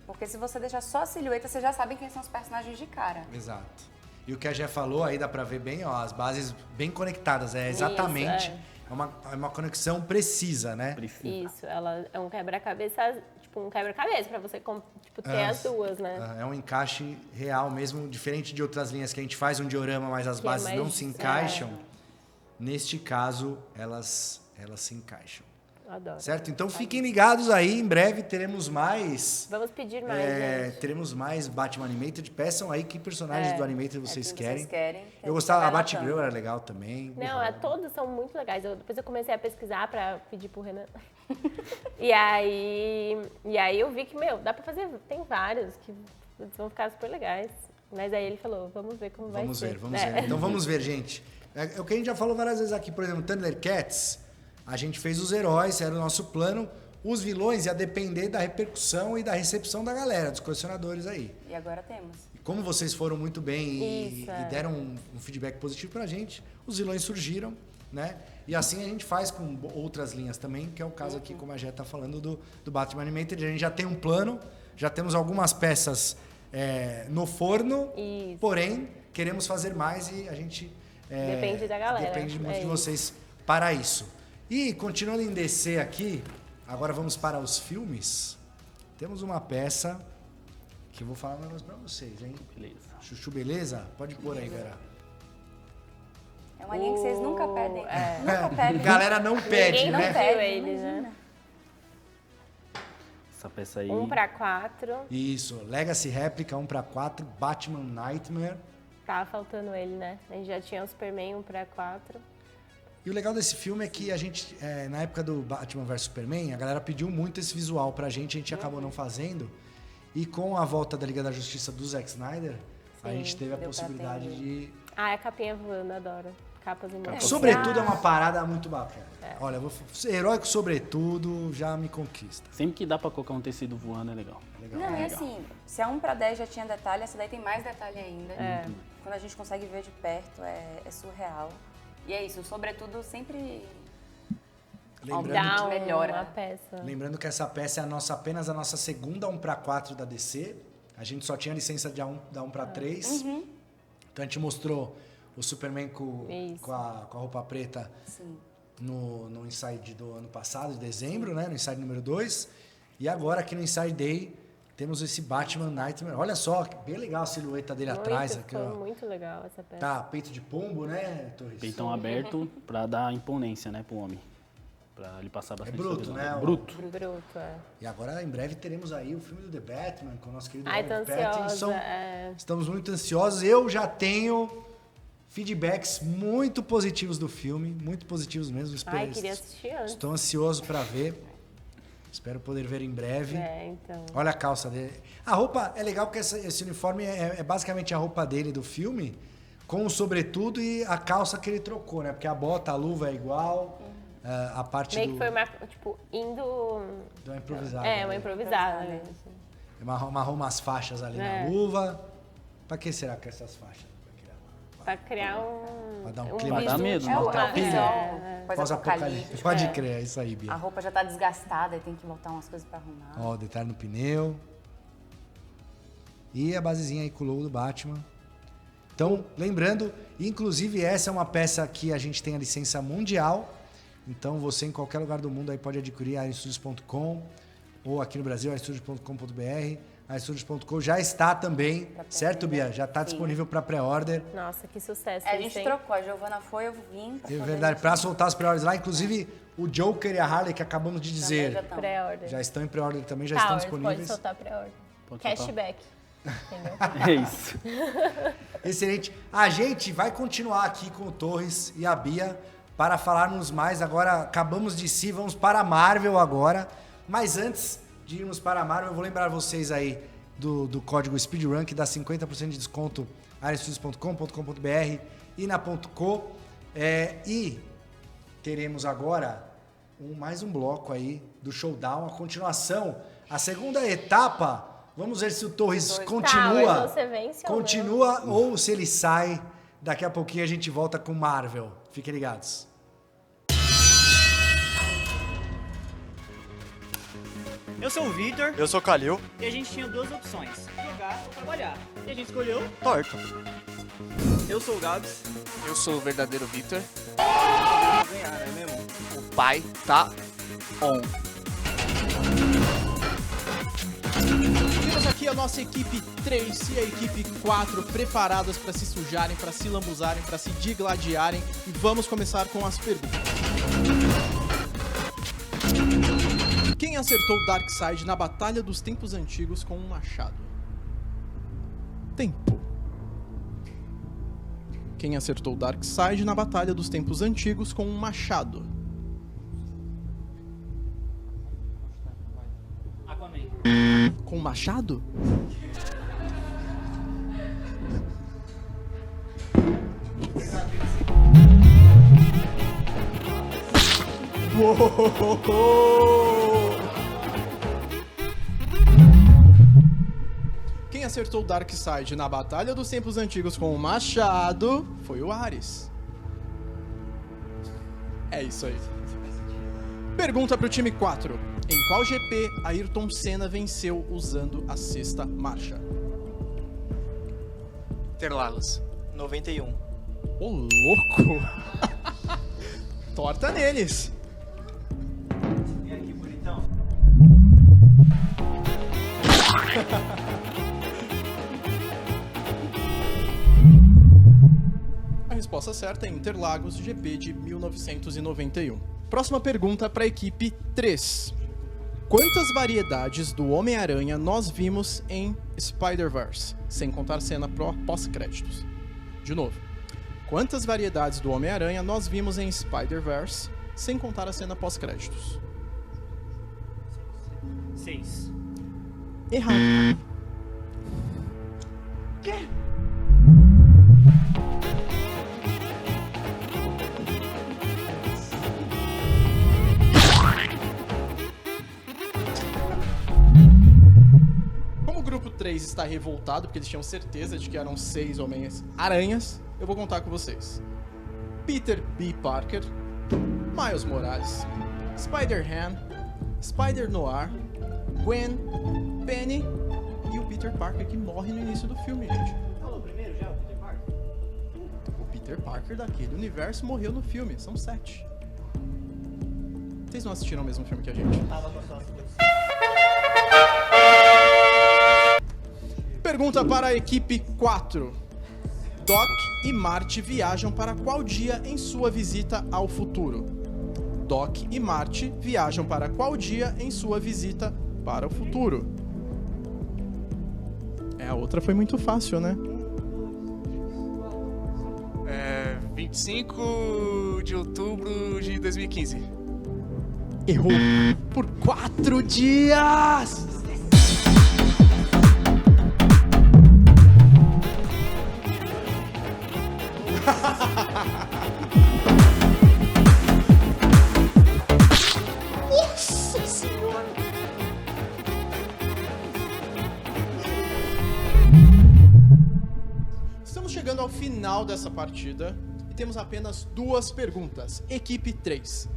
Porque se você deixar só a silhueta, você já sabe quem são os personagens de cara. Exato. E o que a Jé falou aí, dá pra ver bem, ó, as bases bem conectadas. É exatamente, é uma conexão precisa, né? Isso, ela é um quebra-cabeça, tipo um quebra-cabeça pra você ter as duas, né? É um encaixe real mesmo, diferente de outras linhas que a gente faz um diorama, mas as Que é bases mais- não se encaixam. Neste caso, elas se encaixam. Eu adoro. Certo? Então fiquem ligados aí, em breve teremos mais. Vamos pedir mais, gente. Teremos mais Batman Animated. Peçam aí que personagens do Animated vocês quem querem. vocês querem. Eu gostava, a Vai Batgirl anotando. era legal também. Não, todos são muito legais. Depois eu comecei a pesquisar pra pedir pro Renan. e aí eu vi que, dá pra fazer, tem vários que vão ficar super legais. Mas aí ele falou, vamos ver como vai ser. Vamos ver. Então vamos ver, gente. É o que a gente já falou várias vezes aqui, por exemplo, Thundercats, a gente fez os heróis, era o nosso plano. Os vilões ia depender da repercussão e da recepção da galera, dos colecionadores aí. E agora temos. E como vocês foram muito bem e Isso, é. deram um feedback positivo pra gente, os vilões surgiram, né? E assim a gente faz com outras linhas também, que é o caso aqui, como a Jé tá falando, do Batman Animated. A gente já tem um plano, já temos algumas peças no forno, Isso. porém, queremos fazer mais e a gente... Depende da galera, Depende muito é de isso. vocês para isso. E, continuando em DC aqui, agora vamos para os filmes. Temos uma peça que eu vou falar um negócio pra vocês, hein? Beleza. Chuchu, beleza? Pode pôr aí, galera. É uma linha que vocês nunca pedem. É. Nunca pedem. Galera não pede, Ninguém não né? viu ele, né? Essa peça aí. 1/4. Isso, Legacy Réplica 1/4, Batman Nightmare. Tava faltando ele, né? A gente já tinha o Superman 1/4. E o legal desse filme é que a gente, na época do Batman vs Superman, a galera pediu muito esse visual pra gente, a gente acabou não fazendo. E com a volta da Liga da Justiça do Zack Snyder, a Sim, gente teve a deu pra possibilidade atender. de... Ah, a capinha voando, adoro. capas muito Sobretudo é uma parada muito bacana. Olha, heróico sobretudo já me conquista. Sempre que dá pra colocar um tecido voando é legal. Não, e assim, se a 1/10 já tinha detalhe, essa daí tem mais detalhe ainda. Quando a gente consegue ver de perto, é surreal. E é isso, sobretudo sempre Lembrando melhora. Uma peça. Lembrando que essa peça é apenas a nossa segunda 1/4 da DC. A gente só tinha licença da 1/3. Então a gente mostrou o Superman com a roupa preta no Inside do ano passado, de dezembro, né? No Inside número 2. E agora aqui no Inside Day temos esse Batman Nightmare. Olha só, bem legal a silhueta dele atrás. Aqui, ó. Muito legal essa peça. Tá, peito de pombo, né, Torres? Peitão aberto pra dar imponência, né, pro homem. Pra ele passar bastante bruto, visão. né? Bruto. Bruto, E agora, em breve, teremos aí o filme do The Batman, com o nosso querido Ai, Robert tô Pattinson. ansiosa, Estamos muito ansiosos. Eu já tenho feedbacks muito positivos do filme, muito positivos mesmo. Ai, queria assistir antes. Estou ansioso para ver. Espero poder ver em breve. Então. Olha a calça dele. A roupa é legal porque esse uniforme é basicamente a roupa dele do filme, com o sobretudo e a calça que ele trocou, né? Porque a bota, a luva é igual. A parte meio que foi uma, tipo, indo... Deu uma improvisada. Uma improvisada. Né? Amarrou umas faixas ali na luva. Pra que será que essas faixas? Pra criar um... Pra dar um clima. Pra dar medo. Pós-apocalipse. Pode crer, é isso aí, Bia. A roupa já tá desgastada e tem que botar umas coisas pra arrumar. Ó, detalhe no pneu. E a basezinha aí com o logo do Batman. Então, lembrando, inclusive essa é uma peça que a gente tem a licença mundial. Então, você em qualquer lugar do mundo aí pode adquirir a ironstudios.com ou aqui no Brasil, ironstudios.com.br. A ironstudios.com já está também, certo, Bia? Já está disponível para pré-order. Nossa, que sucesso. A gente trocou, a Giovana foi, eu vim. É verdade, para soltar as pré-orders lá. Inclusive, o Joker e a Harley, que acabamos de dizer, já estão em pré-order também, já estão disponíveis. Pode soltar pré-order. Cashback. Entendeu? É isso. Excelente. A gente vai continuar aqui com o Torres e a Bia para falarmos mais. Agora, acabamos de si, vamos para a Marvel agora. Mas antes de irmos para a Marvel, eu vou lembrar vocês aí do código SpeedRun, que dá 50% de desconto ironstudios.com.br e na .co. E teremos agora mais um bloco aí do Showdown, a continuação, a segunda etapa. Vamos ver se o Torres continua, continua ou se ele sai. Daqui a pouquinho a gente volta com Marvel. Fiquem ligados. Eu sou o Victor. Eu sou o Kalil. E a gente tinha duas opções, jogar ou trabalhar. E a gente escolheu... Torto. Eu sou o Gabs. Eu sou o verdadeiro Victor. Ganhar, é mesmo? O pai tá on. Temos aqui a nossa equipe 3 e a equipe 4 preparadas para se sujarem, para se lambuzarem, para se digladiarem. E vamos começar com as perguntas. Quem acertou Darkseid na Batalha dos Tempos Antigos com um machado? Tempo. Quem acertou Darkseid na Batalha dos Tempos Antigos com um machado? Aquaman. Com um machado? Quem acertou Darkseid na Batalha dos Tempos Antigos com o machado foi o Ares. É isso aí. Pergunta pro time 4. Em qual GP Ayrton Senna venceu usando a sexta marcha? Interlagos. 91. Ô, louco! Torta neles! Vem aqui, bonitão. A resposta certa é Interlagos, GP de 1991. Próxima pergunta para a equipe 3. Quantas variedades do Homem-Aranha nós vimos em Spider-Verse, sem contar cena pós-créditos? De novo. Quantas variedades do Homem-Aranha nós vimos em Spider-Verse, sem contar a cena pós-créditos? 6. Errado. Quê? 3 está revoltado, porque eles tinham certeza de que eram 6 Homens-Aranhas, eu vou contar com vocês. Peter B. Parker, Miles Morales, Spider-Man, Spider-Noir, Gwen, Penny e o Peter Parker que morre no início do filme, gente. Falou primeiro já, o Peter Parker? O Peter Parker daquele universo morreu no filme, são 7. Vocês não assistiram o mesmo filme que a gente? Tava com a sua luz. Pergunta para a equipe 4. Doc e Marty viajam para qual dia em sua visita ao futuro? Doc e Marty viajam para qual dia em sua visita para o futuro? A outra foi muito fácil, né? 25 de outubro de 2015. Errou por 4 dias! Nossa Senhora! Estamos chegando ao final dessa partida e temos apenas 2 perguntas. Equipe 3.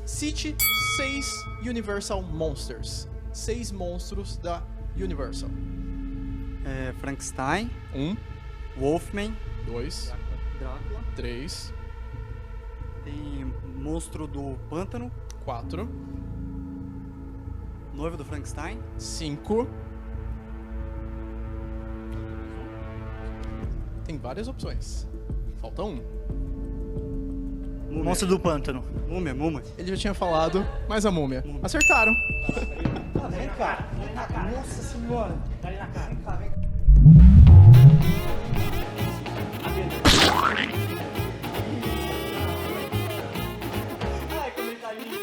Cite 6 Universal Monsters. 6 monstros da Universal. Frankenstein. 1. Wolfman. 2. Drácula. 3. Tem Monstro do Pântano. 4. Noiva do Frankenstein. 5. Tem várias opções. Falta 1. Múmia. Monstro do Pântano. Múmia. Ele já tinha falado, mas a múmia. Acertaram. Vem cá, vem na cara. Nossa Senhora. Dá ali na cara. Vem cá, vem cá. Ai, como ele tá lindo.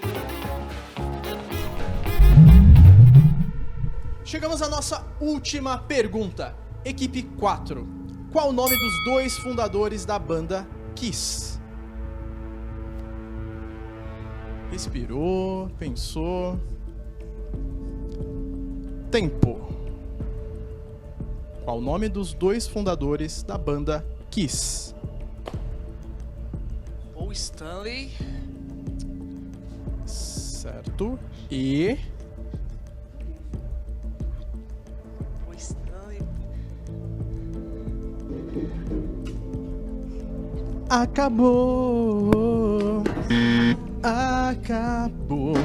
Chegamos à nossa última pergunta. Equipe 4. Qual o nome dos 2 fundadores da banda Kiss? Respirou, pensou. Tempo. Qual o nome dos 2 fundadores da banda Kiss? Paul Stanley. Certo. E... Paul Stanley. Acabou. Acabou.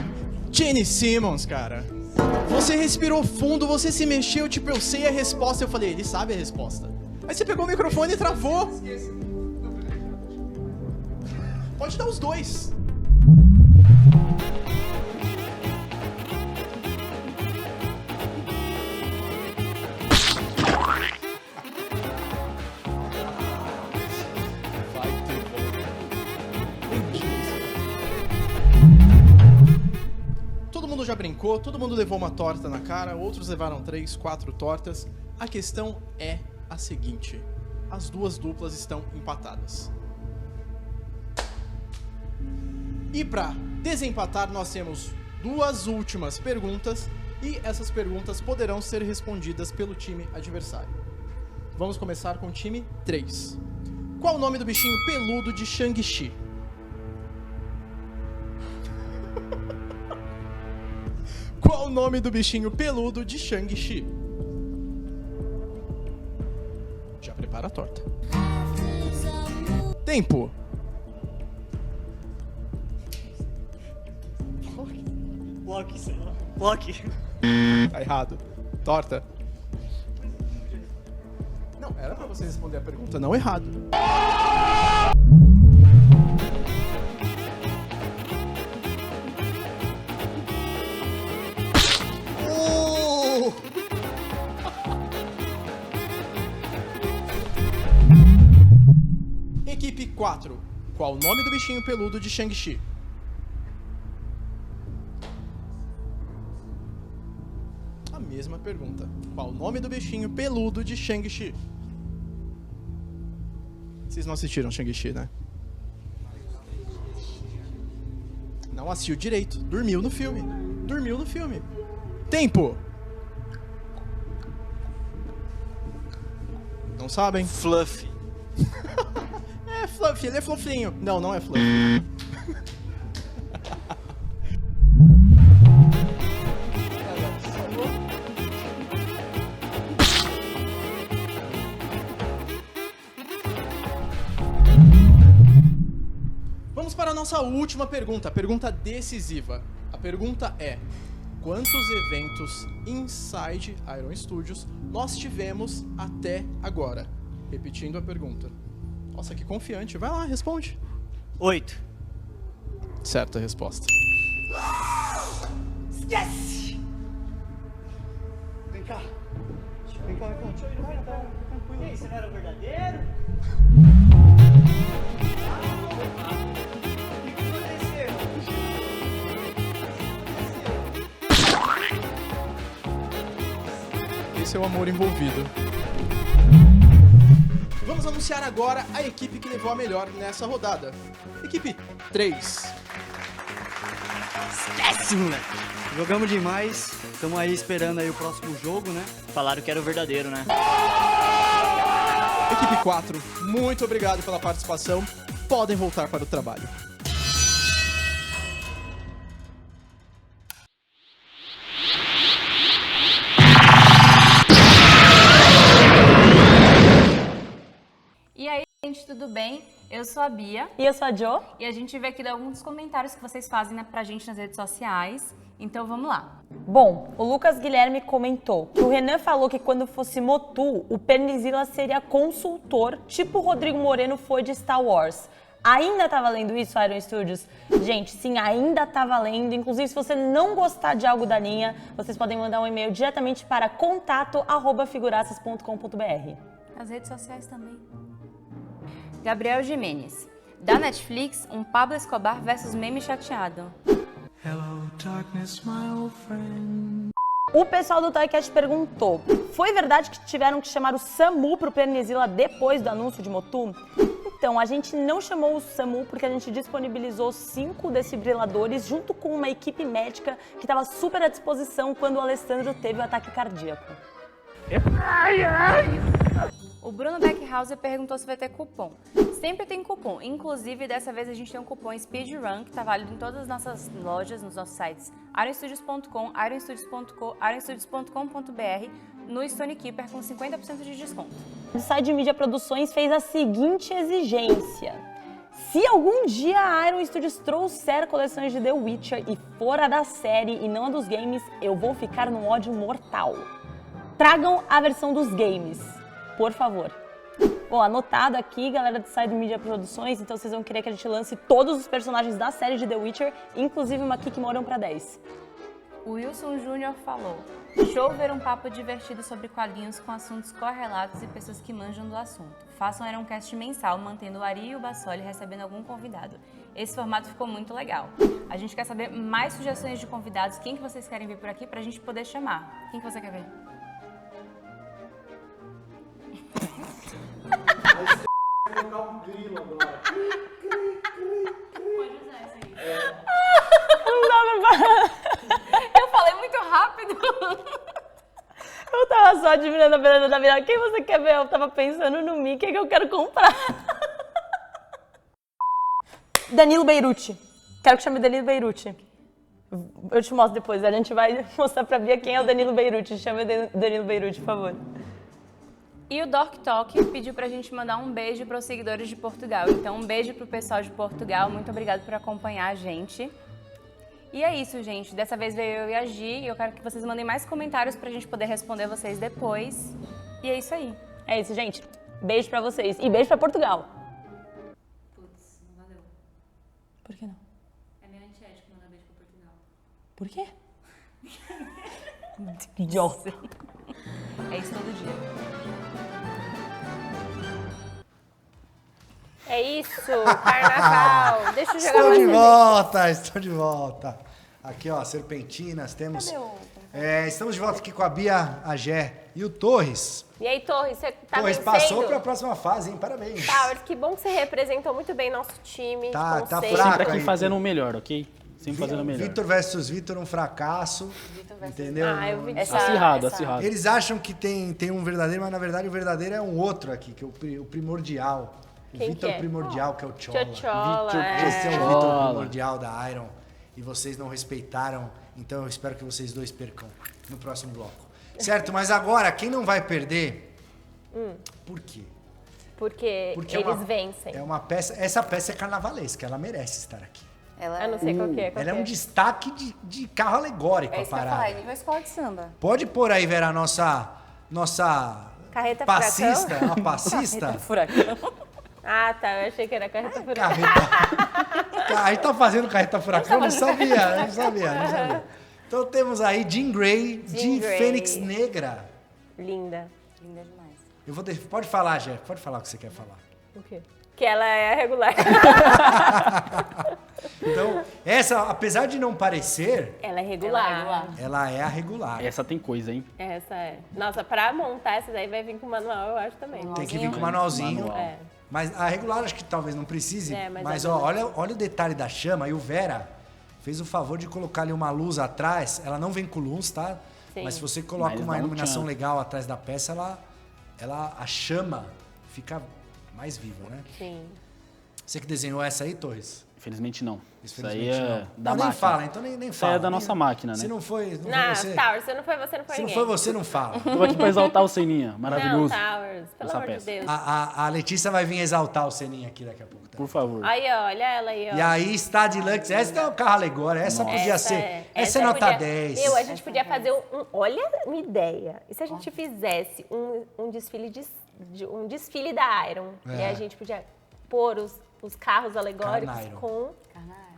Gene Simmons, cara. Você respirou fundo, você se mexeu, tipo, eu sei a resposta. Eu falei, ele sabe a resposta. Aí você pegou o microfone e travou. Pode dar os 2. Todo mundo já brincou, todo mundo levou uma torta na cara, outros levaram 3, 4 tortas. A questão é a seguinte: as 2 duplas estão empatadas. E para desempatar, nós temos 2 últimas perguntas e essas perguntas poderão ser respondidas pelo time adversário. Vamos começar com o time 3. Qual o nome do bichinho peludo de Shang-Chi? Qual o nome do bichinho peludo de Shang-Chi? Já prepara a torta. Tempo. Loki, sei lá. Loki. Tá errado. Torta. Não, era pra você responder a pergunta não errado. Equipe 4. Qual o nome do bichinho peludo de Shang-Chi? A mesma pergunta. Qual o nome do bichinho peludo de Shang-Chi? Vocês não assistiram Shang-Chi, né? Não assistiu direito. Dormiu no filme. Dormiu no filme. Tempo. sabem? Fluffy. É Fluffy, ele é fofinho. Não, não é Fluffy. Vamos para a nossa última pergunta, a pergunta decisiva. A pergunta é: quantos eventos Inside Iron Studios nós tivemos até agora? Repetindo a pergunta. Nossa, que confiante. Vai lá, responde. 8. Certa resposta. Yes! Vem cá. Vem cá, Deixa eu ir, vai, tranquilo. E aí, você não era o verdadeiro? Esse é o amor envolvido. Vamos anunciar agora a equipe que levou a melhor nessa rodada. Equipe 3. Esquece, moleque. Jogamos demais, estamos aí esperando aí o próximo jogo, né? Falaram que era o verdadeiro, né? Equipe 4, muito obrigado pela participação. Podem voltar para o trabalho. E aí, gente, tudo bem? Eu sou a Bia. E eu sou a Jo. E a gente veio aqui dar alguns comentários que vocês fazem, né, pra gente nas redes sociais. Então vamos lá. Bom, o Lucas Guilherme comentou que o Renan falou que quando fosse Motu, o Pernizila seria consultor, tipo o Rodrigo Moreno foi de Star Wars. Ainda tá valendo isso, Iron Studios? Gente, sim, ainda tá valendo. Inclusive, se você não gostar de algo da linha, vocês podem mandar um e-mail diretamente para contato@figuraças.com.br. As redes sociais também. Gabriel Jimenez. Da Netflix, um Pablo Escobar versus meme chateado. Hello, darkness, my old friend. O pessoal do Toycast perguntou: foi verdade que tiveram que chamar o SAMU pro Pernizila depois do anúncio de Motu? Então, a gente não chamou o SAMU porque a gente disponibilizou 5 desfibriladores junto com uma equipe médica que estava super à disposição quando o Alessandro teve o ataque cardíaco. O Bruno Beckhauser perguntou se vai ter cupom. Sempre tem cupom, inclusive dessa vez a gente tem um cupom SpeedRun que está válido em todas as nossas lojas, nos nossos sites ironstudios.com, ironstudios.co, ironstudios.com.br, no Stonekeeper com 50% de desconto. O Side Media Produções fez a seguinte exigência: se algum dia a Iron Studios trouxer coleções de The Witcher e for a da série e não a dos games, eu vou ficar num ódio mortal. Tragam a versão dos games, por favor. Bom, anotado aqui, galera do Side Media Produções, então vocês vão querer que a gente lance todos os personagens da série de The Witcher, inclusive uma aqui que moram pra 10. O Wilson Júnior falou: show ver um papo divertido sobre quadrinhos com assuntos correlatos e pessoas que manjam do assunto. Façam um Ironcast mensal, mantendo o Ari e o Bassoli recebendo algum convidado. Esse formato ficou muito legal. A gente quer saber mais sugestões de convidados, quem que vocês querem ver por aqui pra gente poder chamar. Quem que você quer ver? Eu falei muito rápido. Eu tava só adivinhando a beleza da vida. Quem você quer ver? Eu tava pensando no Mickey que eu quero comprar. Danilo Beirute. Quero que chame Danilo Beirute. Eu te mostro depois. A gente vai mostrar pra Bia quem é o Danilo Beirute. Chame o Danilo Beirute, por favor. E o Dork Talk pediu pra gente mandar um beijo para os seguidores de Portugal. Então, um beijo pro pessoal de Portugal. Muito obrigado por acompanhar a gente. E é isso, gente. Dessa vez veio eu e a Gi. E eu quero que vocês mandem mais comentários pra gente poder responder vocês depois. E é isso aí. É isso, gente. Beijo pra vocês. E beijo pra Portugal. Putz, não valeu. Por que não? É meio antiético mandar beijo pra Portugal. Por quê? Idiota. É isso todo dia. É isso, carnaval. Deixa eu jogar Estou mais de cerveja. volta, estou de volta. Aqui, ó, serpentinas, temos... Cadê o... estamos de volta aqui com a Bia, a Gé e o Torres. E aí, Torres, você tá Torres vencendo? passou para a próxima fase, hein? Parabéns. Towers, que bom que você representou muito bem nosso time. Tá como sempre. fraco Sempre aqui aí, fazendo o melhor, ok? Sempre fazendo melhor. Vitor versus Vitor, um fracasso. Entendeu? Acirrado. Eles acham que tem um verdadeiro, mas na verdade o verdadeiro é um outro aqui, que é o primordial. O Quem Vitor que é? primordial, que é o Chola. Chola, Esse é o Chola. Vitor primordial da Iron. E vocês não respeitaram, então eu espero que vocês dois percam no próximo bloco. Certo? Mas agora, quem não vai perder, por quê? Porque eles vencem. É uma peça, essa peça é carnavalesca, ela merece estar aqui. Ela, Eu não sei qual que é. Ela é um destaque de carro alegórico, é a isso que eu ia parada. falar, nível escola de samba. Pode pôr aí, Vera, a nossa Carreta passista, furacão? a passista. Furacão. Ah, tá. Eu achei que era carreta furacão. A gente tá fazendo carreta furacão, não sabia. Então temos aí Jean Grey, Jean de Grey. Fênix Negra. Linda. Linda demais. Pode falar, Jé, pode falar o que você quer falar. O quê? Que ela é a regular. Então, essa, apesar de não parecer, Ela é regular. ela é a regular. Essa tem coisa, hein? Essa é. Nossa, pra montar essa daí vai vir com manual, eu acho também. Tem que vir com o manualzinho. Manual. É. Mas a regular acho que talvez não precise. É, mas mas a ó, regular- olha o detalhe da chama. E o Vera fez o favor de colocar ali uma luz atrás. Ela não vem com luz, tá? Sim. Mas se você coloca Mas uma dá um iluminação tchan. legal atrás da peça, a chama fica mais viva, né? Sim. Você que desenhou essa aí, Torres? Infelizmente não. Isso aí Infelizmente, é não. da Não, nem máquina. fala, então nem Isso fala. aí é da nossa máquina, né? Se não foi, Não, você. Towers, se não foi você, não foi Se não ninguém. foi você, não fala. Tô aqui pra exaltar o Seninha, maravilhoso. Não, Towers, pelo Essa amor de peça. Deus. A Letícia vai vir exaltar o Seninha aqui daqui a pouco. Tá? Por favor. Aí, ó, olha ela aí, ó. E aí está de Lux. Essa é o carro alegórico. Essa podia ser. Essa é nota podia- 10. A gente podia fazer olha uma ideia. E se a gente fizesse um desfile da Iron? É. E a gente podia pôr os carros alegóricos Carna Iron. com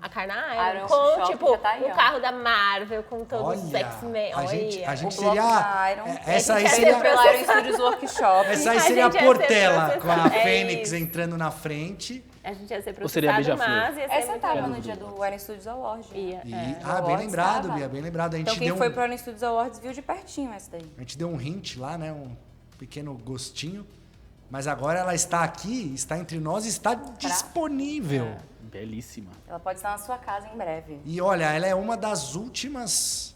a Carna Iron Iron. Shopping Com, tipo, já tá aí, um ó. carro da Marvel, com todos os Olha, X-Men. a gente O seria. bloco da Iron. Essa aí Vai seria. ser pelo Iron Studios Workshop. Essa aí A seria a gente ia ser Portela, com a processado. É Fênix isso. entrando na frente. A gente ia ser Ou seria a processado, Beija-Flor? mas ia ser Essa muito tava legal. no dia do Iron Studios Awards. Ia, E, é. bem Awards lembrado, tava. Bia, bem lembrado. A gente, Então quem deu foi pro Iron Studios Awards viu de pertinho essa daí. a gente deu um hint lá, né? Um pequeno gostinho. Mas agora ela está aqui, está entre nós e está disponível. Belíssima. Ela pode estar na sua casa em breve. E olha, ela é uma das últimas.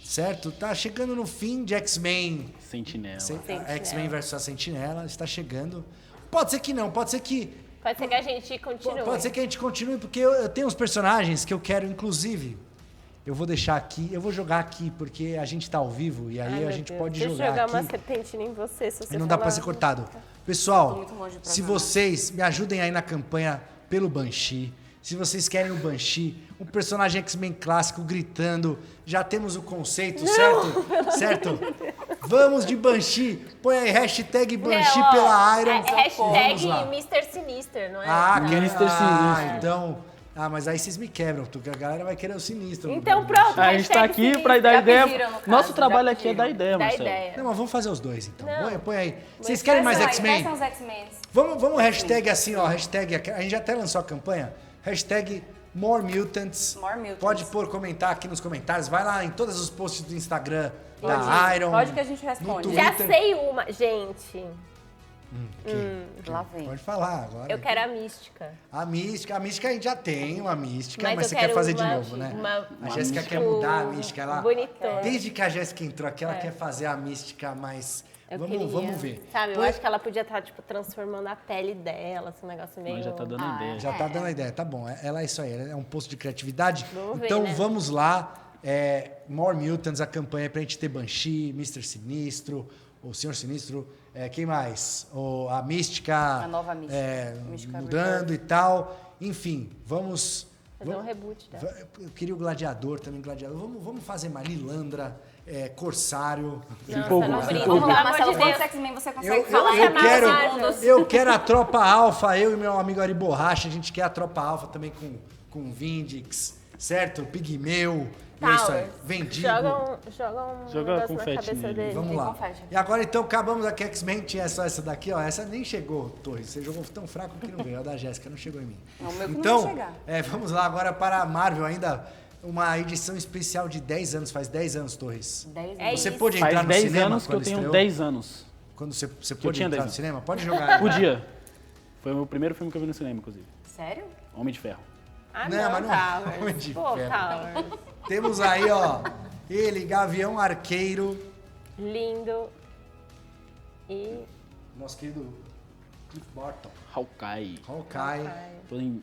Certo? Tá chegando no fim de X-Men. Sentinela. X-Men versus a Sentinela. Está chegando. Pode ser que não, pode ser que. Pode ser que a gente continue. Pode ser que a gente continue, porque eu tenho uns personagens que eu quero, inclusive. Eu vou deixar aqui, eu vou jogar aqui, porque a gente tá ao vivo e aí Ai, a meu gente Deus. pode Deixa eu jogar jogar aqui. uma serpentina em você, se você E não dá falar. pra ser cortado. Pessoal, muito longe pra se cá. vocês me ajudem aí na campanha pelo Banshee, se vocês querem o Banshee, um personagem X-Men clássico gritando, já temos o conceito, certo? Certo? Vamos de Banshee. Põe aí hashtag Banshee Não, ó, pela Iron. Hashtag Vamos lá. Mr. Sinister, não é? Ah, Não. quer Mr. Sinistro. então. Ah, mas aí vocês me quebram, porque a galera vai querer o sinistro. Então pronto, A gente tá hashtag aqui sinistro. pra dar Já ideia. pediram, no caso, Nosso já trabalho aqui é pediram. dar ideia, Dá Marcelo. ideia. Não, mas vamos fazer os dois, então. Não. Põe aí. Vocês querem mais Quais X-Men? são os X-Men? Vamos hashtag assim, ó. Hashtag, a gente já até lançou a campanha. Hashtag More Mutants. More Mutants. Pode comentar aqui nos comentários. Vai lá em todos os posts do Instagram Pode da ir. Iron. Pode que a gente responde. no Já Twitter. sei uma, gente. Lá vem. Pode falar agora. Eu quero a mística. A mística a gente já tem uma mística, Mas mas eu você quer quero fazer de uma- novo, né? uma- A Jéssica quer mudar a mística. Ela, bonitona. desde que a Jéssica entrou aqui, ela quer fazer a mística mais. Eu Vamos ver. Sabe, eu Põe- acho que ela podia estar, tipo, transformando a pele dela, assim, um negócio meio... Mas já tá dando ideia. Já tá dando a ideia, tá bom. Ela é isso aí, ela é um posto de criatividade. Vamos ver, Então né? vamos lá. More Mutants, a campanha pra gente ter Banshee, Mr. Sinistro, o Senhor Sinistro, quem mais? A Mística. A nova Mística. Mística mudando Rebirth. e tal. Enfim, vamos. Fazer um reboot dela. Eu queria o Gladiador também, Gladiador. Vamos fazer mais Lilandra, Corsário. Empolgou, não se brinca. empolgou. Vamos lá, Pelo amor Marcelo. de Quantos Deus. X-Men você Eu, consegue eu, falar? eu em quero, segundos? eu quero a Tropa Alfa, eu e meu amigo Ari Borracha, a gente quer a Tropa Alfa também com Vindix, certo? Pigmeu, e é isso aí. Towers. Vendido. Joga um Joga negócio na confete cabeça nele. dele. Vamos lá. confete. E agora então acabamos aqui, X-Men, tinha só essa daqui, ó. Essa nem chegou, Torres. Você jogou tão fraco que não veio. A da Jéssica não chegou em mim. Não, o meu que não Então, vai chegar. vamos lá agora para a Marvel ainda. Uma edição especial de 10 anos, faz 10 anos, Torres. 10 É Você isso. pôde entrar Faz no 10 cinema anos que eu quando tenho estreou? 10 anos. Quando você pôde tinha entrar 10 no anos. cinema? Pode jogar. Podia. Foi o meu primeiro filme que eu vi no cinema, inclusive. Sério? Homem de Ferro. Ah, Não, mas não é Towers. Homem de Pô, Ferro. Towers. Temos aí, ó, ele, Gavião Arqueiro. Lindo. E... Nosso querido Cliff Barton. Hawkeye. Hawkeye. Tô em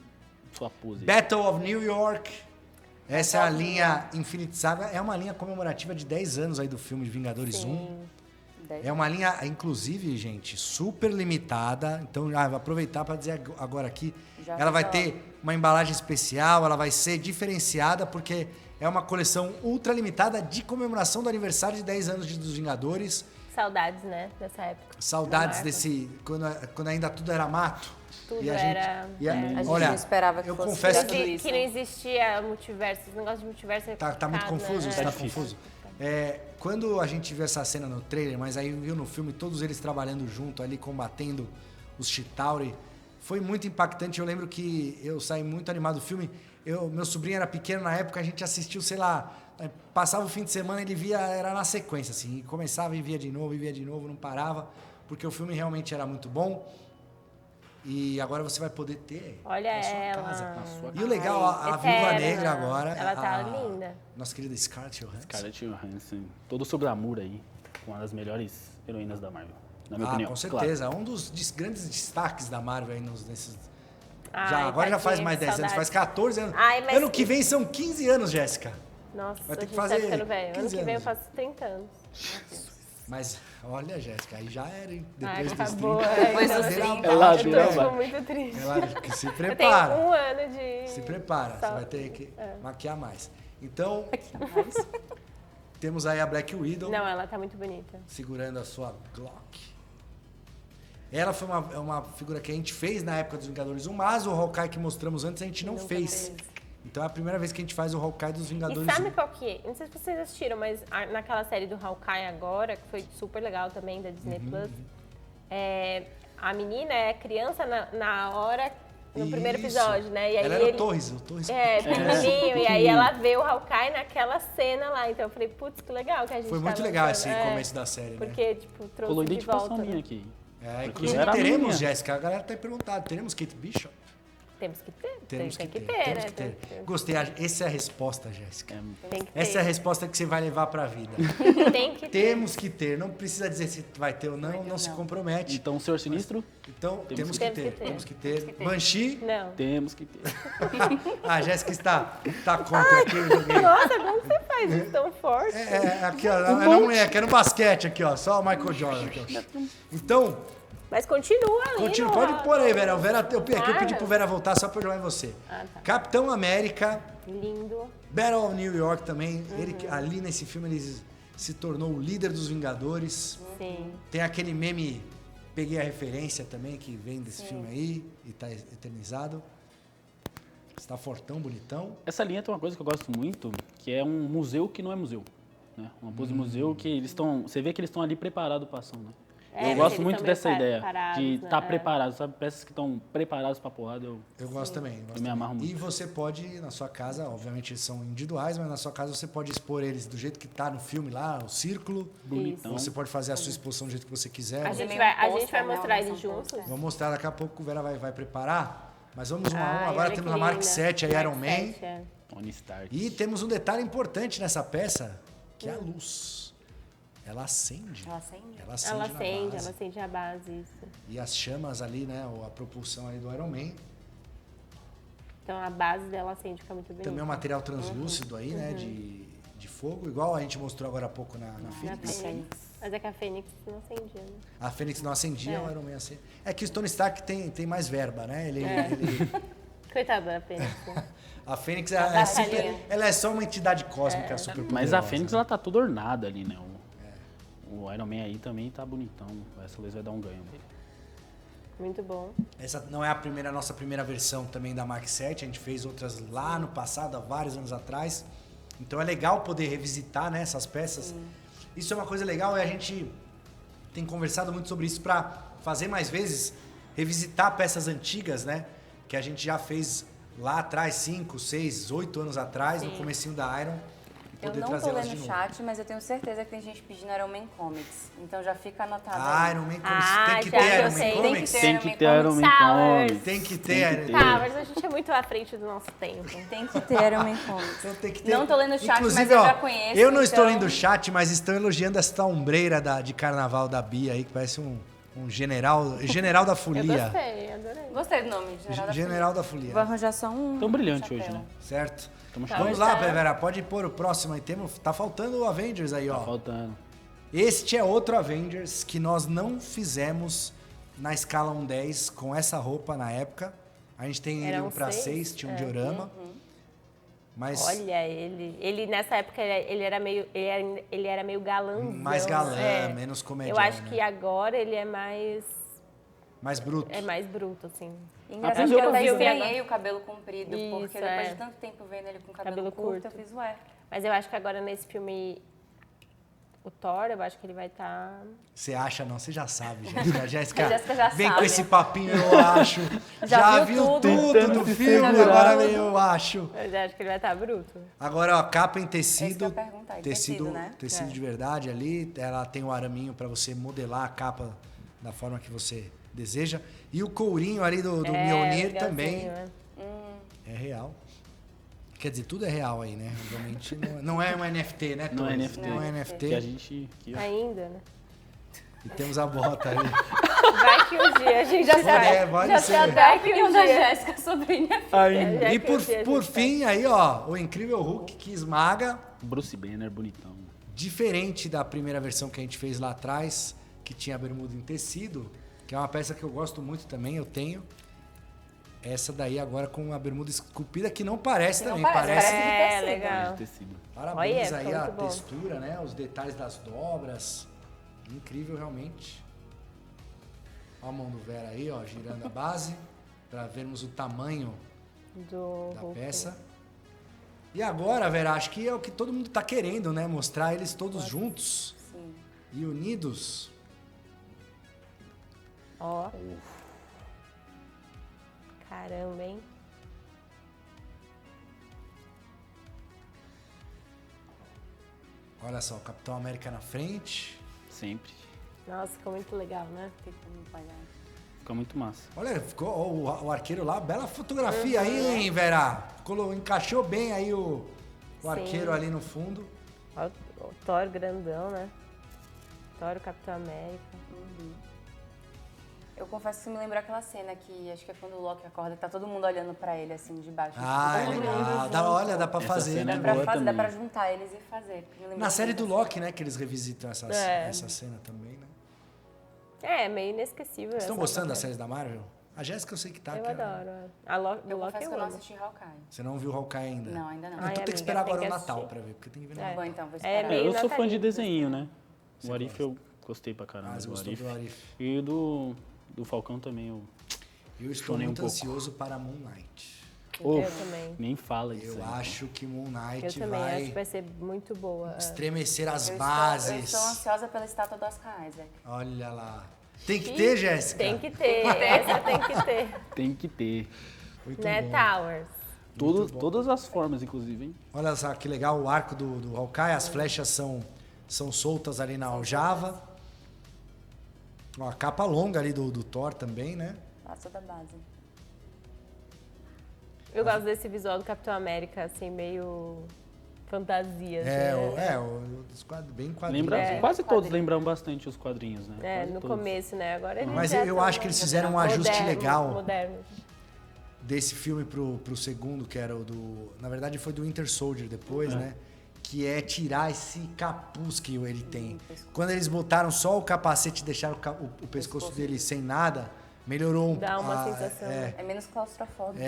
sua pose. Battle of New York. Essa é a linha Infinite Saga. É uma linha comemorativa de 10 anos aí do filme de Vingadores 1. É uma linha, inclusive, gente, super limitada. Então, vou aproveitar para dizer agora aqui. Ela vai ter uma embalagem especial, ela vai ser diferenciada, porque é uma coleção ultra limitada de comemoração do aniversário de 10 anos dos Vingadores. Saudades, né, dessa época. Saudades desse... Quando ainda tudo era mato. Tudo e a era... Gente, a gente olha, não esperava que eu fosse confesso tudo isso. Que não existia multiverso. Esse negócio de multiverso é Tá muito confuso? né? Você tá confuso? Quando a gente viu essa cena no trailer, mas aí viu no filme todos eles trabalhando junto ali, combatendo os Chitauri, foi muito impactante. Eu lembro que eu saí muito animado do filme. Meu sobrinho era pequeno na época, a gente assistiu, sei lá, passava o fim de semana, ele via, era na sequência, assim, e começava e via de novo, não parava, porque o filme realmente era muito bom. E agora você vai poder ter Olha na sua ela. casa. E o legal, a Viúva Negra agora... Ela tá linda. Nossa querida Scarlett Johansson. Scarlett Johansson. Todo o seu glamour aí. Uma das melhores heroínas da Marvel. Na minha opinião. Com certeza. Claro. Um dos grandes destaques da Marvel aí nesses... Ai, agora já faz mais 10 anos, faz 14 anos. Ai, ano que vem são 15 anos, Jéssica. Nossa, vai ter que fazer fazer tá ficando velho. Ano que vem eu anos. faço 30 anos. Mas, olha, Jéssica, aí já era, hein? Ai, Depois dos 30. acabou. Depois dos 30. Eu tô muito triste. Que se prepara. Eu tenho 1 ano de... Se prepara, você vai ter que maquiar mais. Então, temos aí a Black Widow. Não, ela tá muito bonita. Segurando a sua Glock. Ela foi uma figura que a gente fez na época dos Vingadores 1, mas o Hawkeye que mostramos antes a gente não fez. Então é a primeira vez que a gente faz o Hawkeye dos Vingadores 1. E sabe qual que é? Não sei se vocês assistiram, mas naquela série do Hawkeye agora, que foi super legal também, da Disney Plus, a menina é criança na hora, no primeiro episódio, né? E aí ela era o Torres. Pequenininho, e aí ela vê o Hawkeye naquela cena lá. Então eu falei, putz, que legal que a gente foi muito legal esse começo da série, porque, tipo, trouxe Colou de volta. minha aqui. Inclusive teremos, Jéssica, a galera tá perguntando, teremos Kate Bishop? Temos que ter. Temos que ter. Né? Gostei, essa é a resposta, Jéssica. Tem que ter. Essa é a resposta que você vai levar pra vida. Tem que ter. Temos que ter, não precisa dizer se vai ter ou não, se compromete. Então, o Senhor Sinistro? Então, temos que ter. Banshee? Não. Temos que ter. A Jéssica está contra aqui. Nossa, como você faz isso tão forte? Aqui, ó, é na mulher, que é no basquete aqui, ó, só o Michael Jordan aqui, ó. Então... Mas continua ali. Pode pôr aí, Vera. Eu pedi pro Vera voltar só pra eu jogar em você. Tá. Capitão América. Lindo. Battle of New York também. Ele, ali nesse filme ele se tornou o líder dos Vingadores. Sim. Tem aquele meme, peguei a referência também, que vem desse filme aí e tá eternizado. Está fortão, bonitão. Essa linha tem uma coisa que eu gosto muito, que é um museu que não é museu. Né? Uma pose de museu que eles estão... Você vê que eles estão ali preparados para a ação, né? Eu gosto muito dessa ideia de estar preparado, sabe? Peças que estão preparadas para porrada. Eu gosto também. Eu me amarro muito. E você pode, na sua casa, obviamente eles são individuais, mas na sua casa você pode expor eles do jeito que tá no filme lá, o círculo. Bonitão. Você pode fazer a sua exposição do jeito que você quiser. A gente vai mostrar eles juntos. Vamos mostrar daqui a pouco, o Vera vai preparar. Mas vamos um a um. Agora temos a Mark 7, a Iron Man. Tony Stark. E temos um detalhe importante nessa peça, que é a luz. Ela acende. Ela acende a base, isso. E as chamas ali, né? A propulsão ali do Iron Man. Então a base dela acende, fica muito bonita. Também é um material translúcido aí, né? De fogo, igual a gente mostrou agora há pouco na Fênix. Mas é que a Fênix não acendia, né? A Fênix não acendia, o Iron Man acendia. É que o Tony Stark tem mais verba, né? Ele... Coitada da Fênix. A Fênix ela é só uma entidade cósmica super poderosa. Mas a Fênix, ela tá toda ornada ali, né? O Iron Man aí também tá bonitão. Essa luz vai dar um ganho dele. Muito bom. Essa não é a nossa primeira versão também da Mark 7. A gente fez outras lá no passado, há vários anos atrás. Então é legal poder revisitar, né, essas peças. Isso é uma coisa legal e a gente tem conversado muito sobre isso para fazer mais vezes, revisitar peças antigas, né? Que a gente já fez lá atrás, 5, 6, 8 anos atrás, no comecinho da Iron. Eu poder não tô trazê-las lendo de o novo. chat, mas eu tenho certeza que tem gente pedindo Iron Man Comics. Então já fica anotado Ah, aí. Iron Man Comics. Tem que já ter eu Iron Man sei. Comics? Tem Tem que que ter ter Iron Man Towers. Comics. Tem que ter Tem Iron que Man ter. Tá, mas a gente é muito à frente do nosso tempo. Tem que ter Iron Man Comics. Então tem que ter. Não tô lendo o chat, Inclusive, mas eu ó, já conheço. eu não estou então- lendo o chat, mas estão elogiando essa ombreira de carnaval da Bia aí, que parece um general da Eu folia. gostei, adorei. Gostei do nome, General da folia. Vou arranjar só um. Tão brilhante chapéu. hoje, né? Certo? Tamo Tá, Vamos mas lá, tá- Vera, pode pôr o próximo aí. Tá faltando o Avengers aí, ó. Tá faltando. Este é outro Avengers que nós não fizemos na escala 1/10 com essa roupa na época. A gente tem ele Era 1 para 6, 6, tinha um diorama. Mas Olha ele. Ele nessa época ele era meio galãzão. mais galã, menos comedião, Eu acho né? que agora ele é mais bruto. é mais bruto, assim. Engraçado Acho que que eu até eu vi estranhei o cabelo comprido, porque Isso, depois é. de tanto tempo vendo ele com cabelo, Cabelo curto, curto. eu fiz, ué. Mas eu acho que agora nesse filme o Thor, eu acho que ele vai estar Você acha não? Você já sabe, Jéssica. A Jéssica A Jéssica já vem com sabe. esse papinho, eu acho. Já viu viu tudo Tentando do se filme, segurar. agora vem eu acho. Eu já acho que ele vai estar bruto. Agora, ó, capa em É isso que eu tecido. ia perguntar, em Tecido, né? tecido de verdade ali. Ela tem o araminho para você modelar a capa da forma que você deseja. E o courinho ali do Mjolnir legalzinho, também né? é real. Quer dizer, tudo é real aí, né? Obviamente não é um NFT, né, Não é Torres? NFT. Não é NFT. Que a gente... Que, ó, Ainda, né? E temos a bota ali. Vai que um dia a gente Já vai. pode Já ser. sei até a opinião da Jéssica sobre NFT. Ainda. Já E que um dia a por gente fim, aí, ó, o incrível Hulk que esmaga, Bruce Banner, bonitão. diferente da primeira versão que a gente fez lá atrás, que tinha a bermuda em tecido, que é uma peça que eu gosto muito também, eu tenho. Essa daí agora com a bermuda esculpida, que não parece Que não também, parece, parece. de É, tecido. legal. De tecido. Parabéns Olha, aí ficou a muito bom. textura, né? Os detalhes das dobras. Incrível, realmente. Ó a mão do Vera aí, ó, girando a base, para vermos o tamanho Do da Hulk. peça. E agora, Vera, acho que é o que todo mundo tá querendo, né? Mostrar eles todos juntos Sim. e unidos. Ó. Caramba, hein? Olha só, o Capitão América na frente. Sempre. Nossa, ficou muito legal, né? Fica muito legal. Fica muito massa. Olha, ficou ó, o arqueiro lá, bela fotografia aí, hein, Vera? Encaixou bem aí o Sim. arqueiro ali no fundo. Ó, o Thor grandão, né? Thor, o Capitão América. Eu confesso que você me lembrou aquela cena que acho que é quando o Loki acorda, que tá todo mundo olhando pra ele assim de baixo. Ah, é Todo mundo legal. junto. Olha, dá pra Essa fazer. cena Né? é Dá pra boa fazer, dá também. pra juntar eles e fazer. Me lembrou Na série muito do assim. Loki, né, que eles revisitam essa cena também, né? É, meio inesquecível. Vocês estão essa gostando das parte. séries da Marvel? A Jéssica eu sei que tá. Eu que adoro. A do Eu Loki confesso eu que eu não amo. assisti Hawkeye. Você não viu Hawkeye ainda? Não, ainda não. Então Ai, tem que amiga, esperar tem agora que o Natal assistir. pra ver, porque tem que ver no É. Natal. Bom, então, vou É, esperar. meio Eu sou fã de natalino, desenho, né? Você O Arif gosta? eu gostei pra caramba. Ah, você do gostou Arif. do Arif. E do Falcão também eu Eu estou chorei um muito pouco. ansioso para Moon Knight. Oh, Eu também. nem fala disso. Eu aí. acho que Moon Eu Knight também acho que vai vai ser muito boa. estremecer as Eu bases. estou ansiosa pela estátua do Oscar Isaac. Olha lá. Tem que ter, Jéssica? Tem que ter, essa tem que ter. Tem que ter. Muito Né, bom. Towers? Todas as formas, inclusive, hein? Olha só que legal o arco do Hawkeye. As flechas são soltas ali na aljava. Ó, a capa longa ali do Thor também, né? Nossa, da base. Eu gosto desse visual do Capitão América, assim, meio fantasia. Bem quadrinho. Quase todos lembram bastante os quadrinhos, né? É, Quase no todos. começo, né? Agora eles Mas já eu tão acho que eles fizeram um ajuste legal Moderno. desse filme pro segundo, que era o do... Na verdade foi do Winter Soldier depois, né? Que é tirar esse capuz que ele tem. Quando eles botaram só o capacete e deixaram o pescoço dele sem nada, melhorou Dá uma sensação. É menos claustrofóbico.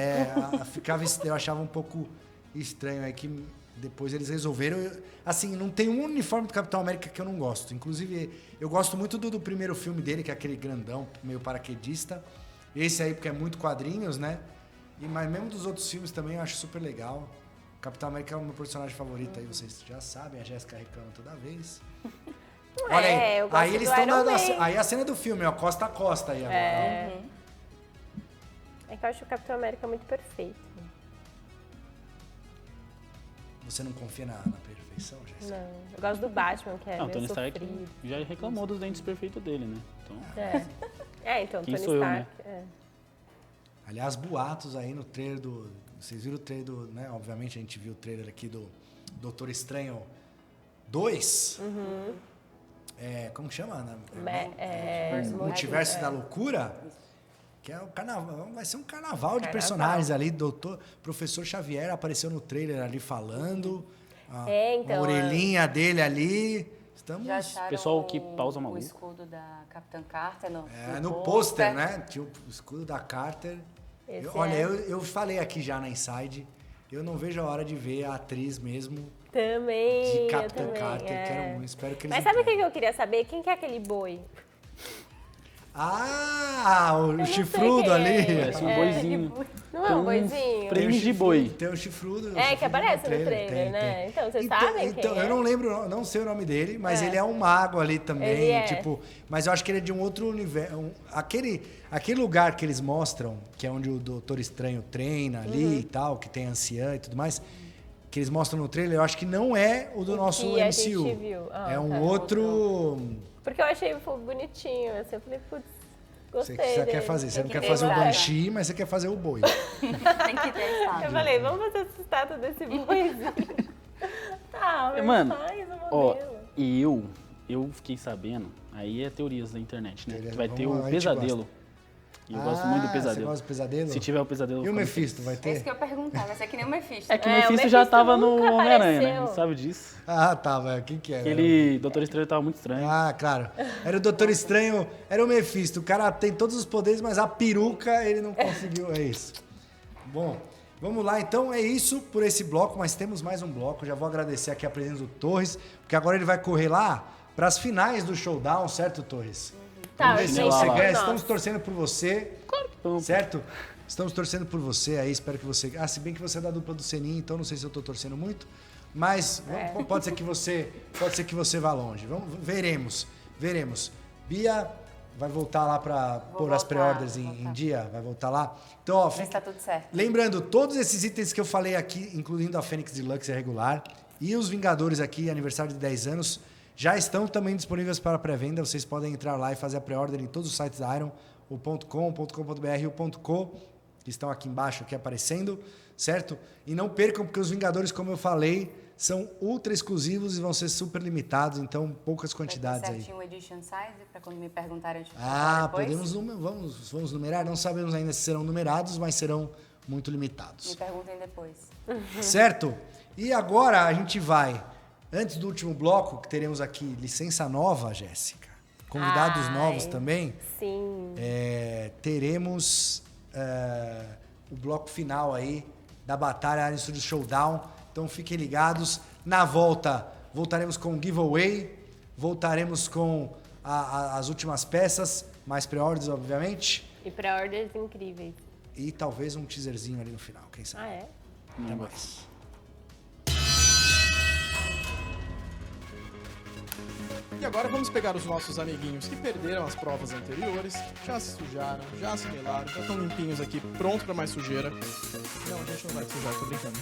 Eu achava um pouco estranho aí que depois eles resolveram. Assim, não tem um uniforme do Capitão América que eu não gosto. Inclusive, eu gosto muito do primeiro filme dele, que é aquele grandão, meio paraquedista. Esse aí, porque é muito quadrinhos, né? Mas mesmo dos outros filmes também eu acho super legal. Capitão América é o meu personagem favorito aí, vocês já sabem, a Jéssica reclama toda vez. Olha aí, eu gosto aí eles do estão Iron Man. aí a cena do filme, ó, costa a costa aí agora. É que eu acho o Capitão América muito perfeito. Você não confia na perfeição, Jéssica? Não, eu gosto do Batman, que é Não, meio Tony Stark sofrido. já reclamou dos dentes perfeitos dele, né? Então, Então, quem Tony sou eu, Stark. né? Aliás, boatos aí no trailer do... Vocês viram o trailer do... Né? Obviamente a gente viu o trailer aqui do Doutor Estranho 2. Como que chama? Multiverso da Loucura. Que é o carnaval, vai ser um carnaval de personagens ali. Professor Xavier apareceu no trailer ali falando. A orelhinha dele ali. Estamos... Já acharam pessoal que pausa maluco. O escudo da Capitã Carter no pôster, né? Tinha o escudo da Carter. Eu falei aqui já na Inside. Eu não vejo a hora de ver a atriz mesmo. Também. De Capitã Carter. Quero muito, espero que eles Mas sabe o que eu queria saber? Quem que é aquele boi? O chifrudo ali. Parece um boizinho. Não é um boizinho? Prêmio de boi. Tem um chifrudo. Que aparece no trailer, né? Então, vocês sabem quem é? Eu não lembro, não sei o nome dele, mas ele é um mago ali também. Mas eu acho que ele é de um outro universo. Aquele lugar que eles mostram, que é onde o Doutor Estranho treina ali e tal, que tem anciã e tudo mais, que eles mostram no trailer, eu acho que não é o do nosso MCU. A gente viu. É um outro... Porque eu achei bonitinho, assim, eu falei, putz, gostei Você quer fazer, você não quer fazer o Banshee, mas você quer fazer o boi. Tem que ter estátua. Eu falei, vamos fazer essa estátua desse boizinho. Mas mano, faz o modelo. Eu fiquei sabendo, aí é teorias da internet, né? Que vai Vamos ter lá, o a gente Pesadelo. E eu gosto muito do Pesadelo. Você gosta do Pesadelo? Se tiver o Pesadelo... E o Mephisto, vai É isso ter? que eu ia perguntar, vai ser que nem o Mephisto. É que o Mephisto já tava no Homem-Aranha, né? A apareceu. gente sabe disso. Tava. Quem que era? Aquele Doutor Estranho tava muito estranho. Claro. Era o Doutor Estranho, era o Mephisto. O cara tem todos os poderes, mas a peruca ele não conseguiu. É isso. Bom, vamos lá. Então é isso por esse bloco, mas temos mais um bloco. Já vou agradecer aqui a presença do Torres, porque agora ele vai correr lá para as finais do Showdown, certo, Torres? Tá, Vamos ver se gente, você ganha. nossa. Estamos torcendo por você. Claro que vamos. Certo? Estamos torcendo por você aí, espero que você... se bem que você é da dupla do Seninho, então não sei se eu tô torcendo muito, mas pode ser que você vá longe. Veremos. Bia vai voltar lá para pôr as pré-orders em dia? Vai voltar lá? Então, ó, Mas tá tudo certo. lembrando, todos esses itens que eu falei aqui, incluindo a Fênix Deluxe regular e os Vingadores aqui, aniversário de 10 anos, já estão também disponíveis para pré-venda. Vocês podem entrar lá e fazer a pré-order em todos os sites da Iron, o .com.br e o .co, que estão aqui embaixo, aqui aparecendo, certo? E não percam, porque os Vingadores, como eu falei, são ultra exclusivos e vão ser super limitados, então poucas quantidades aí. Certinho o edition size, para quando me perguntarem, a gente fala depois. Vamos numerar? Não sabemos ainda se serão numerados, mas serão muito Me limitados. perguntem depois. Certo? E agora a gente vai, antes do último bloco, que teremos aqui licença nova, Jéssica. Convidados novos também. Sim. Teremos o bloco final aí da Batalha Iron Studios Showdown. Então fiquem ligados. Na volta, voltaremos com o giveaway. Voltaremos com as últimas peças, mais pré-orders, obviamente. E pré-orders incríveis. E talvez um teaserzinho ali no final, quem sabe. Até mais. E agora vamos pegar os nossos amiguinhos que perderam as provas anteriores, já se sujaram, já se melaram, já estão limpinhos aqui, pronto para mais sujeira. Não, a gente não vai sujar, tô brincando.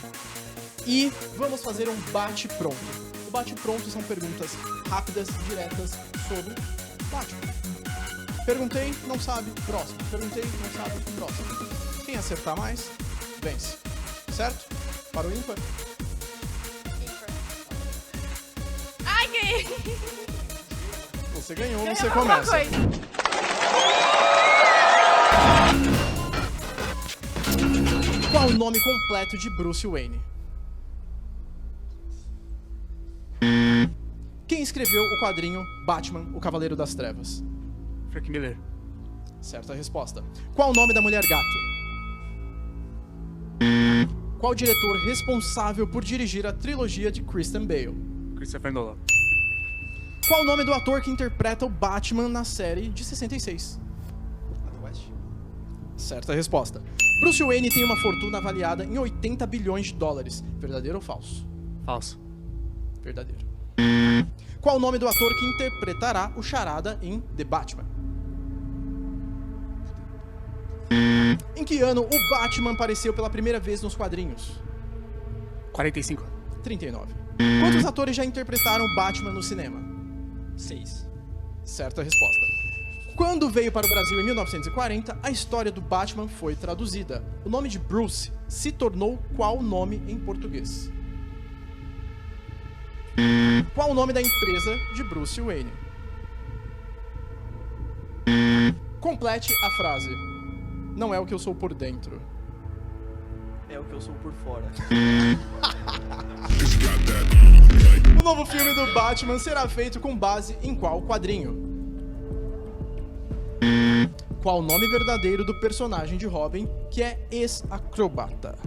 E vamos fazer um bate-pronto. O bate-pronto são perguntas rápidas, diretas sobre Batman. Perguntei, não sabe, próximo. Perguntei, não sabe, próximo. Quem acertar mais, vence. Certo? Para o ímpar? Ai, ganhei! Você ganhou, você começa. Qual o nome completo de Bruce Wayne? Quem escreveu o quadrinho Batman, o Cavaleiro das Trevas? Frank Miller. Certa resposta. Qual o nome da Mulher Gato? Qual o diretor responsável por dirigir a trilogia de Christian Bale? Christopher Nolan. Qual o nome do ator que interpreta o Batman na série de 66? Adam West. Certa resposta. Bruce Wayne tem uma fortuna avaliada em 80 bilhões de dólares. Verdadeiro ou falso? Falso. Verdadeiro. Qual o nome do ator que interpretará o Charada em The Batman? Em que ano o Batman apareceu pela primeira vez nos quadrinhos? 45. 39. Quantos atores já interpretaram Batman no cinema? 6. Certa resposta. Quando veio para o Brasil em 1940, a história do Batman foi traduzida. O nome de Bruce se tornou qual nome em português? Qual o nome da empresa de Bruce Wayne? Complete a frase. Não é o que eu sou por dentro. É o que eu sou por fora. O novo filme do Batman será feito com base em qual quadrinho? Qual o nome verdadeiro do personagem de Robin, que é ex-acrobata?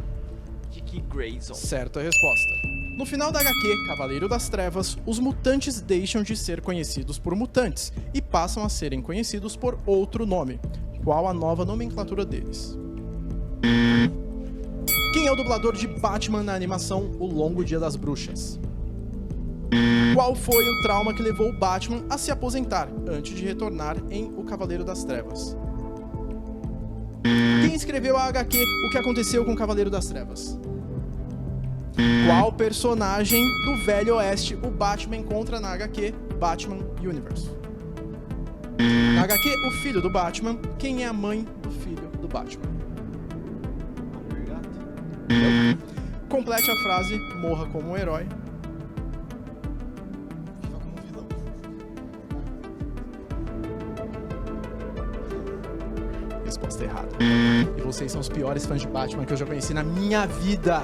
Dick Grayson. Certa resposta. No final da HQ, Cavaleiro das Trevas, os mutantes deixam de ser conhecidos por mutantes e passam a serem conhecidos por outro nome. Qual a nova nomenclatura deles? Quem é o dublador de Batman na animação O Longo Dia das Bruxas? Qual foi o trauma que levou o Batman a se aposentar antes de retornar em O Cavaleiro das Trevas? Quem escreveu a HQ O que Aconteceu com o Cavaleiro das Trevas? Qual personagem do Velho Oeste o Batman encontra na HQ Batman Universe? Na HQ O Filho do Batman, quem é a mãe do filho do Batman? Complete a frase, morra como um herói. Resposta errada. E vocês são os piores fãs de Batman que eu já conheci na minha vida.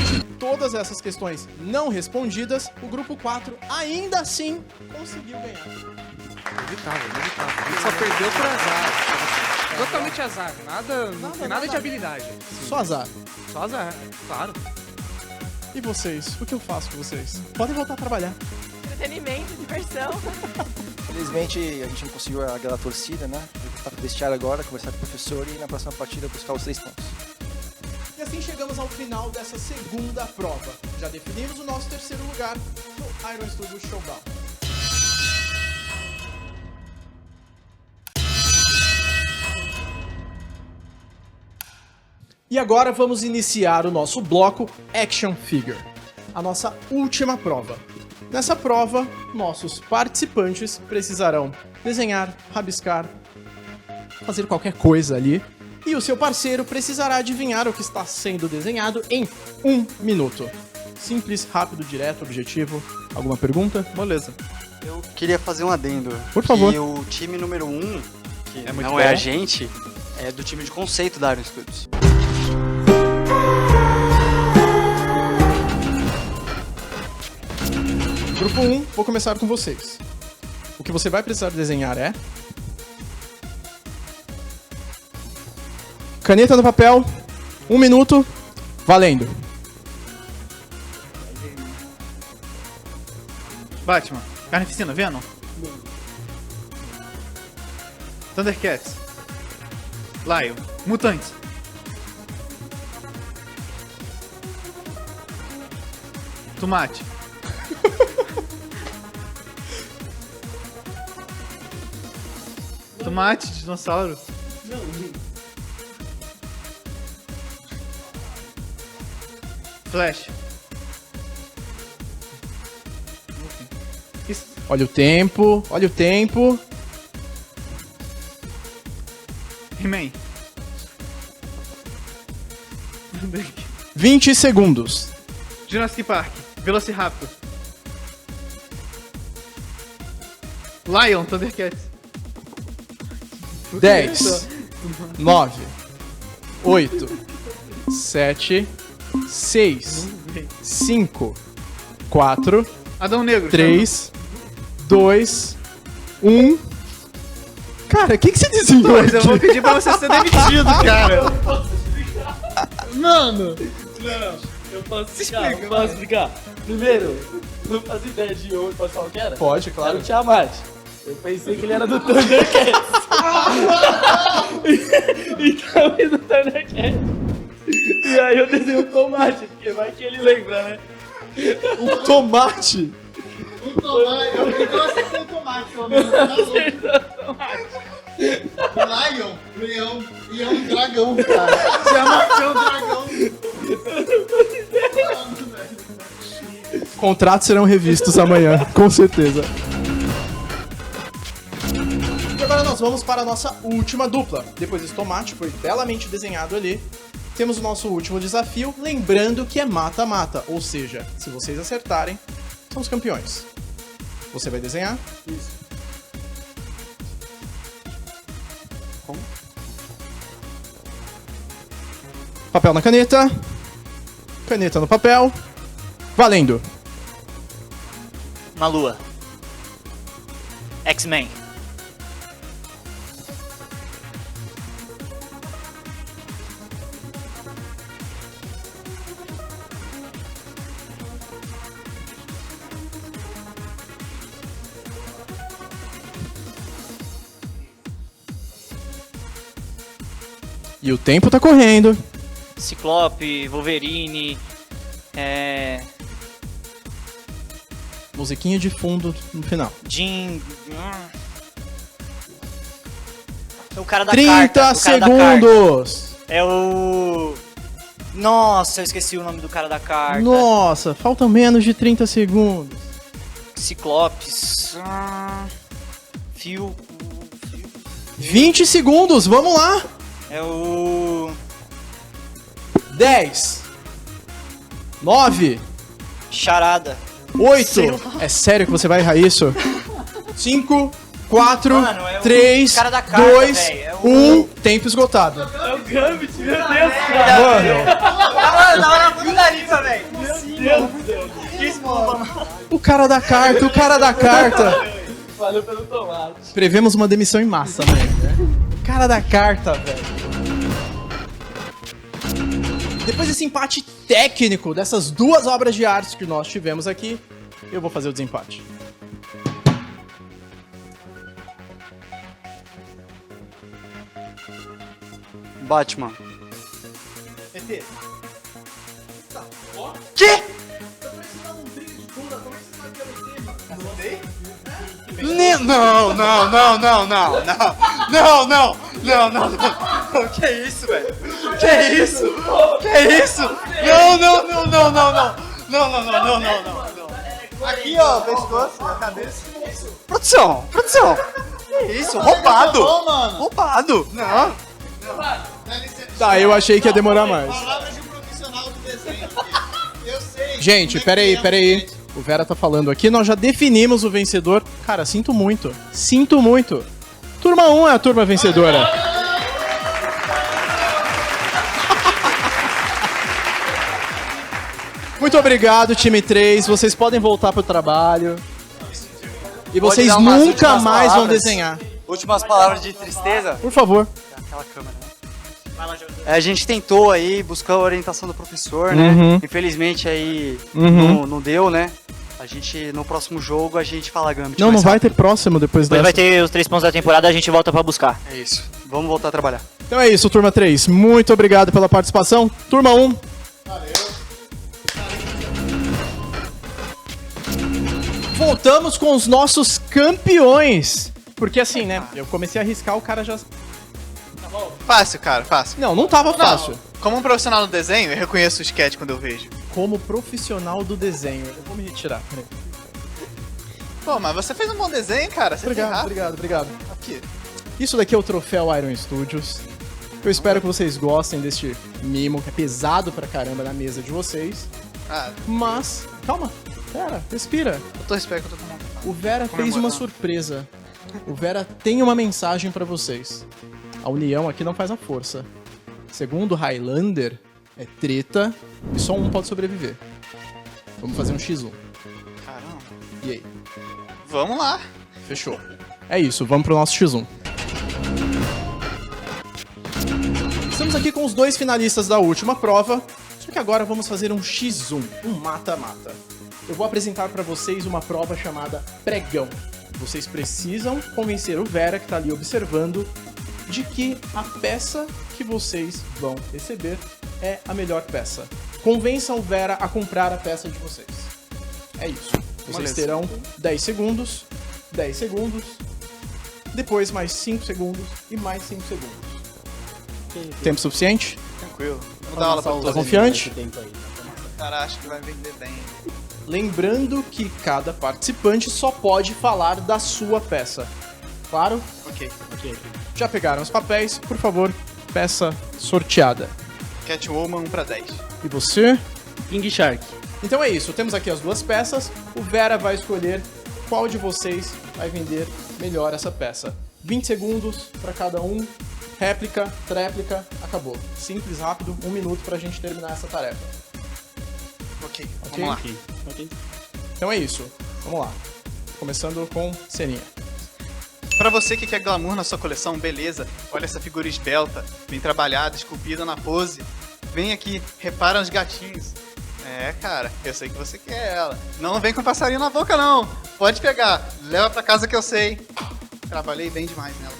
De todas essas questões não respondidas, o grupo 4 ainda assim conseguiu ganhar. Inevitável. Ele só perdeu por azar. Totalmente azar. Não tem nada de habilidade. Só azar. Só azar, claro. E vocês? O que eu faço com vocês? Podem voltar a trabalhar. Entretenimento, diversão. Infelizmente, a gente não conseguiu agradar a torcida, né? Vou voltar pro vestiário agora, conversar com o professor e na próxima partida buscar os 3 pontos. E assim chegamos ao final dessa segunda prova. Já definimos o nosso terceiro lugar no Iron Studio Showdown. E agora vamos iniciar o nosso bloco Action Figure, a nossa última prova. Nessa prova, nossos participantes precisarão desenhar, rabiscar, fazer qualquer coisa ali. E o seu parceiro precisará adivinhar o que está sendo desenhado em 1 minuto. Simples, rápido, direto, objetivo. Alguma pergunta? Beleza. Eu queria fazer um adendo. Por favor. Que o time número 1, que É muito não bom. é a gente, é do time de conceito da Iron Studios. Grupo 1, vou começar com vocês. O que você vai precisar desenhar é... caneta no papel, 1 minuto, valendo. Batman, Carnificina, Venom. Thundercats. Lion, Mutantes. Tomate. Tomate, dinossauro. Flash. Isso. Olha o tempo, olha o tempo. He-Man. 20 segundos. Jurassic Park. Velociraptor. Lion, Thundercats. 10, 9, 8, 7, 6, 5, 4, Adão Negro. 3, 2, 1. Cara, o que você desenhou Mas aqui? eu vou pedir pra você ser demitido, cara. Mano. Não, eu posso explicar. Primeiro, não fazia ideia de onde posso falar o que era? Pode, claro. Era o Tiamat. Eu pensei que ele era do Thundercats. Então, eu do Thundercats. E aí eu desenhei um tomate, porque vai que ele lembra, né? Um tomate? Um tomate, eu acertei um tomate, pelo menos. Lion, leão, e é um dragão, cara. Chama um dragão. Contratos serão revistos amanhã, com certeza. E agora nós vamos para a nossa última dupla. Depois desse tomate foi belamente desenhado ali. Temos o nosso último desafio, lembrando que é mata-mata. Ou seja, se vocês acertarem, são os campeões. Você vai desenhar? Isso. Como? Papel na caneta. Caneta no papel. Valendo. Uma lua. X-Men. E o tempo tá correndo. Ciclope, Wolverine, Musiquinha de fundo no final. Jean... O cara da 30 carta. segundos! É o... Nossa, eu esqueci o nome do cara da carta. Nossa, faltam menos de 30 segundos. Ciclopes... Fio... 20 segundos, vamos lá! É o... 10 9 Charada. 8 É sério que você vai errar isso? 5 4 3 2 1 Tempo esgotado. É o Gambit, meu Deus, Mano. Na hora fui da lista, velho. Meu Deus. Desculpa, mano. O cara da carta, o cara da carta. Valeu pelo tomate. Prevemos uma demissão em massa, velho. O cara da carta, velho. Depois desse empate técnico, dessas duas obras de arte que nós tivemos aqui, eu vou fazer o desempate. Batman. ET. Que? Não. Que isso, velho? Que isso? Não. Aqui, ó, pescoço, a cabeça. Produção. Que isso? Roubado. Roubado. Não. Tá, eu achei que ia demorar mais. Palavras de um profissional do desenho. Eu sei. Gente, peraí. O Vera tá falando aqui, nós já definimos o vencedor. Cara, sinto muito. Turma 1 é a turma vencedora. Muito obrigado, time 3. Vocês podem voltar pro trabalho. E vocês Pode dar umas nunca últimas mais vão palavras? desenhar. Últimas palavras de tristeza? Por favor. Aquela câmera. A gente tentou aí buscar a orientação do professor, né? Uhum. Infelizmente aí Uhum. não deu, né? A gente, no próximo jogo, a gente fala Gambit. Não mais vai rápido. ter próximo depois Depois dessa. vai ter os 3 pontos da temporada, a gente volta pra buscar. É isso. Vamos voltar a trabalhar. Então é isso, turma 3. Muito obrigado pela participação. Turma 1. Voltamos com os nossos campeões. Porque assim, né? Eu comecei a arriscar, o cara já... Fácil, cara, fácil. Não tava fácil. Como um profissional no desenho, eu reconheço o sketch quando eu vejo. Como profissional do desenho. Eu vou me retirar. Peraí. Pô, mas você fez um bom desenho, cara. Você Obrigado. Aqui. Isso daqui é o troféu Iron Studios. Eu espero que vocês gostem deste mimo, que é pesado pra caramba na mesa de vocês. Mas, calma, pera, respira. Eu tô esperando que eu tô tomando. O Vera fez uma surpresa. O Vera tem uma mensagem pra vocês. A união aqui não faz a força. Segundo Highlander, é treta e só um pode sobreviver. Vamos fazer um X1. Caramba. E aí? Vamos lá. Fechou. É isso, vamos pro nosso X1. Estamos aqui com os 2 finalistas da última prova, só que agora vamos fazer um X1, um mata-mata. Eu vou apresentar para vocês uma prova chamada Pregão. Vocês precisam convencer o Vera, que tá ali observando, de que a peça que vocês vão receber é a melhor peça. Convençam o Vera a comprar a peça de vocês. É isso. Vocês Beleza. terão 10 segundos, 10 segundos, depois mais 5 segundos e mais 5 segundos. Tempo suficiente? Tranquilo. Vou dar aula pra Tá confiante? Cara, acho que vai vender bem. Lembrando que cada participante só pode falar da sua peça. Claro? Ok. Já pegaram os papéis? Por favor, peça sorteada. Catwoman 1 pra 10. E você? King Shark. Então é isso, temos aqui as duas peças. O Vera vai escolher qual de vocês vai vender melhor essa peça. 20 segundos para cada um. Réplica, tréplica, acabou. Simples, rápido, 1 minuto pra gente terminar essa tarefa. Ok, Ok? vamos lá. Então é isso, vamos lá. Começando com Seninha. Pra você que quer glamour na sua coleção, beleza, olha essa figura esbelta, bem trabalhada, esculpida na pose. Vem aqui, repara nos gatinhos. É, cara, eu sei que você quer ela. Não vem com passarinho na boca, não. Pode pegar, leva pra casa que eu sei. Trabalhei bem demais nela.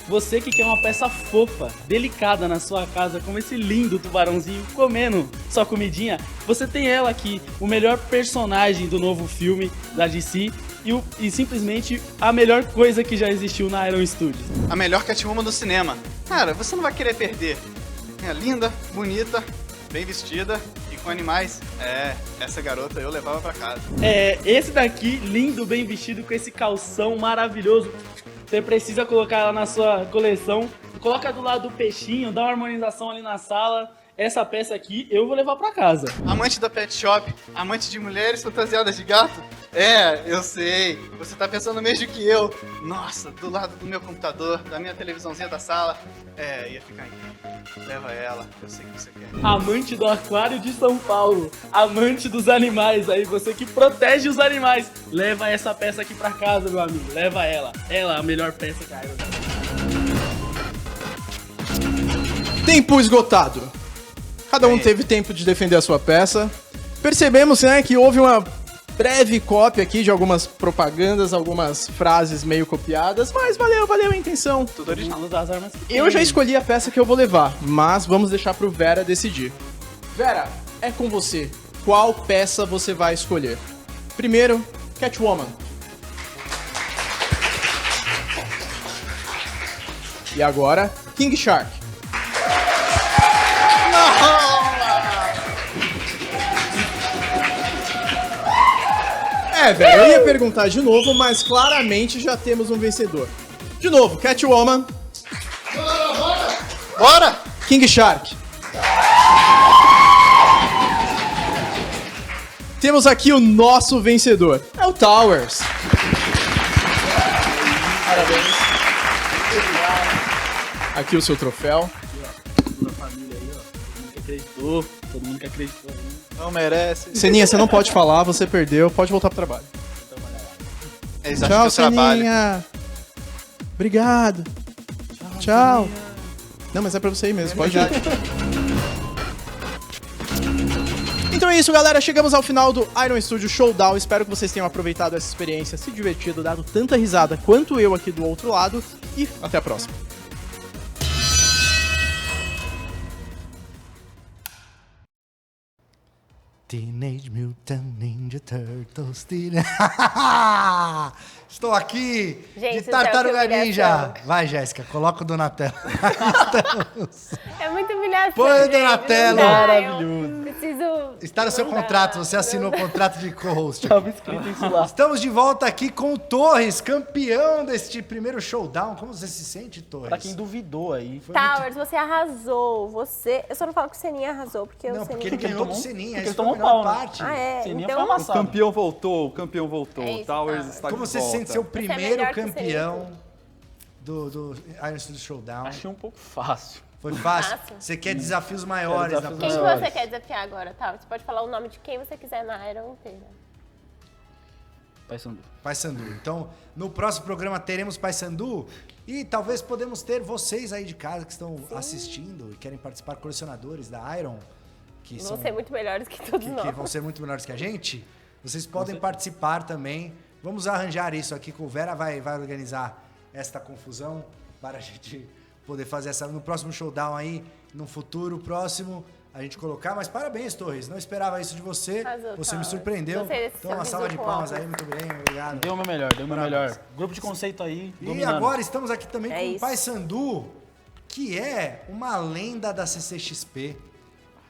Você que quer uma peça fofa, delicada na sua casa, como esse lindo tubarãozinho comendo sua comidinha, você tem ela aqui, o melhor personagem do novo filme da DC e simplesmente a melhor coisa que já existiu na Iron Studios. A melhor Catwoman do cinema. Cara, você não vai querer perder. É linda, bonita, bem vestida e com animais. É, essa garota eu levava pra casa. É, esse daqui, lindo, bem vestido, com esse calção maravilhoso. Você precisa colocar ela na sua coleção. Coloca do lado do peixinho, dá uma harmonização ali na sala. Essa peça aqui eu vou levar pra casa. Amante da pet shop, amante de mulheres fantasiadas de gato? É, eu sei. Você tá pensando mesmo que eu. Nossa, do lado do meu computador, da minha televisãozinha da sala. É, ia ficar incrível. Leva ela, eu sei que você quer. Amante do aquário de São Paulo. Amante dos animais. Aí você que protege os animais. Leva essa peça aqui pra casa, meu amigo. Leva ela. Ela é a melhor peça que a Iron tem. Tempo esgotado. Cada um teve tempo de defender a sua peça. Percebemos, né, que houve uma breve cópia aqui de algumas propagandas, algumas frases meio copiadas, mas valeu a intenção. Tudo original. Das armas que Eu já escolhi a peça que eu vou levar, mas vamos deixar pro Vera decidir. Vera, é com você. Qual peça você vai escolher? Primeiro, Catwoman. E agora, King Shark. É, velho, eu ia perguntar de novo, mas claramente já temos um vencedor. De novo, Catwoman. Bora! King Shark. Temos aqui o nosso vencedor. É o Towers. Parabéns. Aqui o seu troféu. Toda a família aí, ó. Todo mundo que acreditou. Todo mundo que acreditou. Não merece. Seninha, você não pode falar, você perdeu, pode voltar pro trabalho. Eles Tchau, acham que eu trabalho. Seninha. Obrigado. Tchau. Não, mas é pra você ir mesmo, pode ir. Então é isso, galera. Chegamos ao final do Iron Studio Showdown. Espero que vocês tenham aproveitado essa experiência, se divertido, dado tanta risada quanto eu aqui do outro lado. E até a próxima. Teenage Mutant Ninja Turtles. Estou aqui Gente, de Tartaruga céu, que Ninja. humilhação. Vai, Jéssica, coloca o Donatello. É muito humilhação. Põe o gente, Donatello. não dá, Maravilhoso. eu Preciso. Está no seu não dá. contrato, você assinou o contrato de co-host. Tava escrito isso lá. Estamos de volta aqui com o Torres, campeão deste primeiro showdown. Como você se sente, Torres? Pra quem duvidou aí. Towers, você arrasou. Você. Eu só não falo que o Seninha arrasou, porque Não, o porque Seninha. ele ganhou do Seninha. porque Essa ele foi a tomou melhor pau, né? parte. Ah, é? Seninha Então. foi amassado. O campeão voltou. É isso, Towers tá. está Como de você se volta. sente ser o é primeiro melhor que o campeão do Iron Studio Showdown? Achei um pouco fácil. Foi fácil? Fácil. Você quer desafios maiores Quero na desafios Quem que próxima? você quer desafiar agora, Towers? Você pode falar o nome de quem você quiser na Iron inteira. Paysandu. Paysandu. Então, no próximo programa teremos Paysandu e talvez podemos ter vocês aí de casa que estão assistindo e querem participar, colecionadores da Iron, que Vão são ser muito melhores que todos nós. que vão ser muito melhores que a gente. Vocês podem participar também. Vamos arranjar isso aqui com o Vera, vai organizar esta confusão para a gente poder fazer essa no próximo showdown aí, no futuro próximo, a gente colocar. Mas parabéns, Torres, não esperava isso de você. Arrasou, Você me Towers. surpreendeu. Gostei desse Então, uma seu salva de visual. palmas aí, muito bem, obrigado. Deu o meu melhor, deu o meu Parabéns. melhor. Grupo de conceito aí, E dominando. agora estamos aqui também É com o isso. Paysandu, que é uma lenda da CCXP.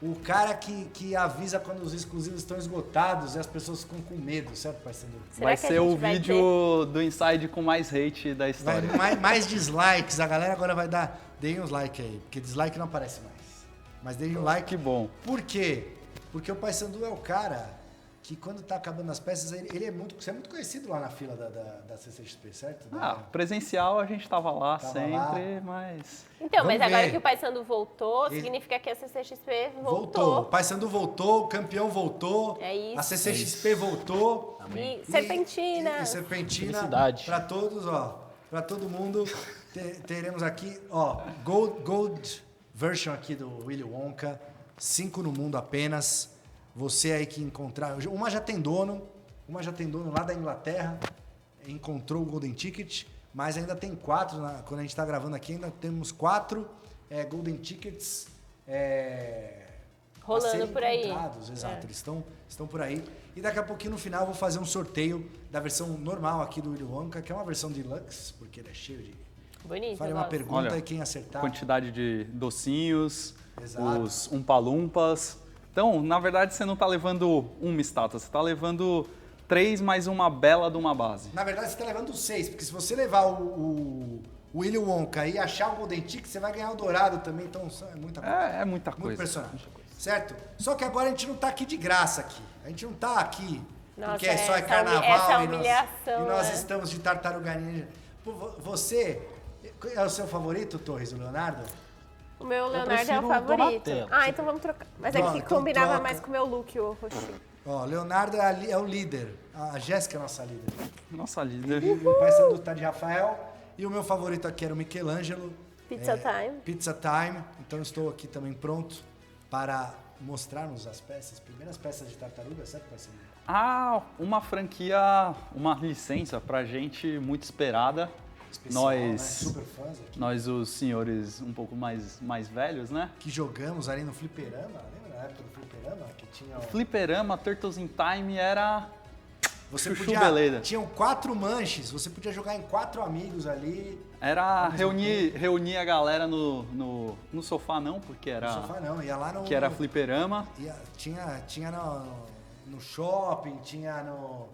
O cara que avisa quando os exclusivos estão esgotados e as pessoas ficam com medo, certo, parceiro? Vai ser o vídeo do Inside com mais hate da história. Mais dislikes, a galera agora vai dar... Deem uns likes aí, porque dislike não aparece mais. Mas deem um like. Que bom. Por quê? Porque o Paysandu é o cara que quando tá acabando as peças, ele é muito conhecido lá na fila da CCXP, certo? Presencial a gente tava lá sempre, mas... Então, mas Vamos agora ver. que o Paysandu voltou, significa que a CCXP voltou. O Paysandu voltou, o campeão voltou, É isso. a CCXP voltou. E Serpentina. E Serpentina, Felicidade. para todos, ó, para todo mundo, teremos aqui, ó, Gold version aqui do Willy Wonka, 5 no mundo apenas. Você aí que encontrar, uma já tem dono lá da Inglaterra, encontrou o Golden Ticket, mas ainda tem 4, quando a gente está gravando aqui, ainda temos 4 Golden Tickets rolando a serem por aí. encontrados, exato, eles estão por aí. E daqui a pouquinho no final eu vou fazer um sorteio da versão normal aqui do Willy Wonka, que é uma versão deluxe, porque ele é cheio de... Bonito. Farei uma pergunta. Olha, e quem acertar... Quantidade de docinhos, Exato. os umpa-lumpas. Então, na verdade, você não tá levando uma estátua, você tá levando 3 mais uma bela de uma base. Na verdade, você tá levando 6, porque se você levar o Willy Wonka e achar o Golden Ticket, você vai ganhar o dourado também, então é muita coisa. É muita coisa. Muito personagem. Certo? Só que agora a gente não tá aqui de graça aqui. A gente não tá aqui porque é só carnaval essa e humilhação, nós estamos de Tartaruga Ninja. Você, é o seu favorito, Torres, o Leonardo? O meu Leonardo é o favorito. Então vamos trocar. Mas é que Então combinava troca. mais com o meu look, o roxinho. Ó, Leonardo é o líder. A Jéssica é a nossa líder. Nossa líder. O Paysandu tá de Rafael. E o meu favorito aqui era o Michelangelo. Pizza Time. Pizza Time. Então eu estou aqui também pronto para mostrar-nos as peças, primeiras peças de tartaruga, certo, Paysandu? Uma franquia, uma licença pra gente muito esperada. Especial, nós, né? Super fãs aqui. Nós, os senhores um pouco mais velhos, né? Que jogamos ali no fliperama, lembra na época do fliperama? Que tinha Fliperama, Turtles in Time era chuchu podia, beleza. Tinham 4 manches, você podia jogar em 4 amigos ali. Era reunir a galera no sofá não, porque era... No sofá não, ia lá no... Que era fliperama. Tinha no shopping, tinha no...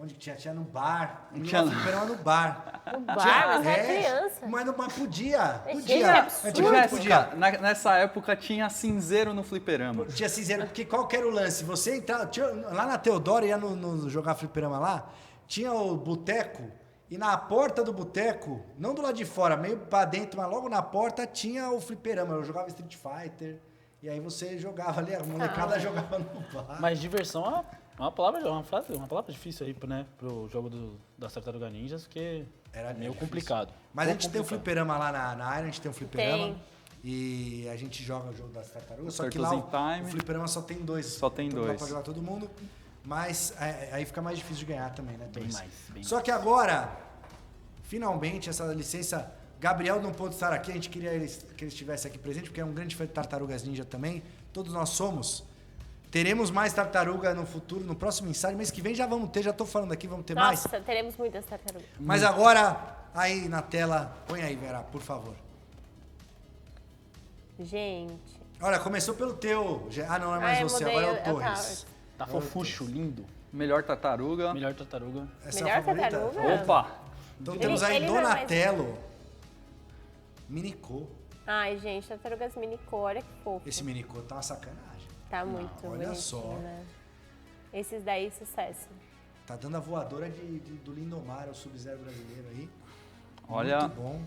Onde que tinha? Tinha no bar. Tinha no fliperama no bar. No bar? Mas era criança. Mas podia. Gente, podia. Nessa época tinha cinzeiro no fliperama. Tinha cinzeiro, porque qual que era o lance? Você entrava... Lá na Teodoro, ia no jogar fliperama lá, tinha o boteco, e na porta do boteco, não do lado de fora, meio pra dentro, mas logo na porta, tinha o fliperama. Eu jogava Street Fighter, e aí você jogava ali, a molecada jogava no bar. Mas diversão é uma palavra difícil aí, né, pro jogo das Tartarugas Ninjas, que era meio complicado. Mas a gente tem um fliperama lá na área, a gente tem um fliperama. E a gente joga o jogo das tartarugas, só que lá o fliperama só tem 2. Só tem 2. Não dá pra jogar todo mundo, mas aí fica mais difícil de ganhar também, né? Bem mais. Só que agora, finalmente, essa licença... Gabriel não pôde estar aqui, a gente queria que ele estivesse aqui presente, porque é um grande fã de Tartarugas Ninja também. Todos nós somos. Teremos mais tartaruga no futuro, no próximo ensaio. Mês que vem já vamos ter, já tô falando aqui, vamos ter mais. Nossa, teremos muitas tartarugas. Mas agora, aí na tela, põe aí, Vera, por favor. Gente. Olha, começou pelo teu. Não é mais você, agora é o Torres. Tá fofucho, lindo. Melhor tartaruga. Melhor tartaruga. Essa Melhor é a favorita? tartaruga? Opa! Então temos aí Donatello. Minicô. Ai, gente, tartarugas Minicô, olha que fofo. Esse Minicô tá uma sacanagem. Tá muito olha bonitinho, só. né? Esses daí, sucesso. Tá dando a voadora do Lindomar, o Sub-Zero brasileiro aí. Olha, muito bom.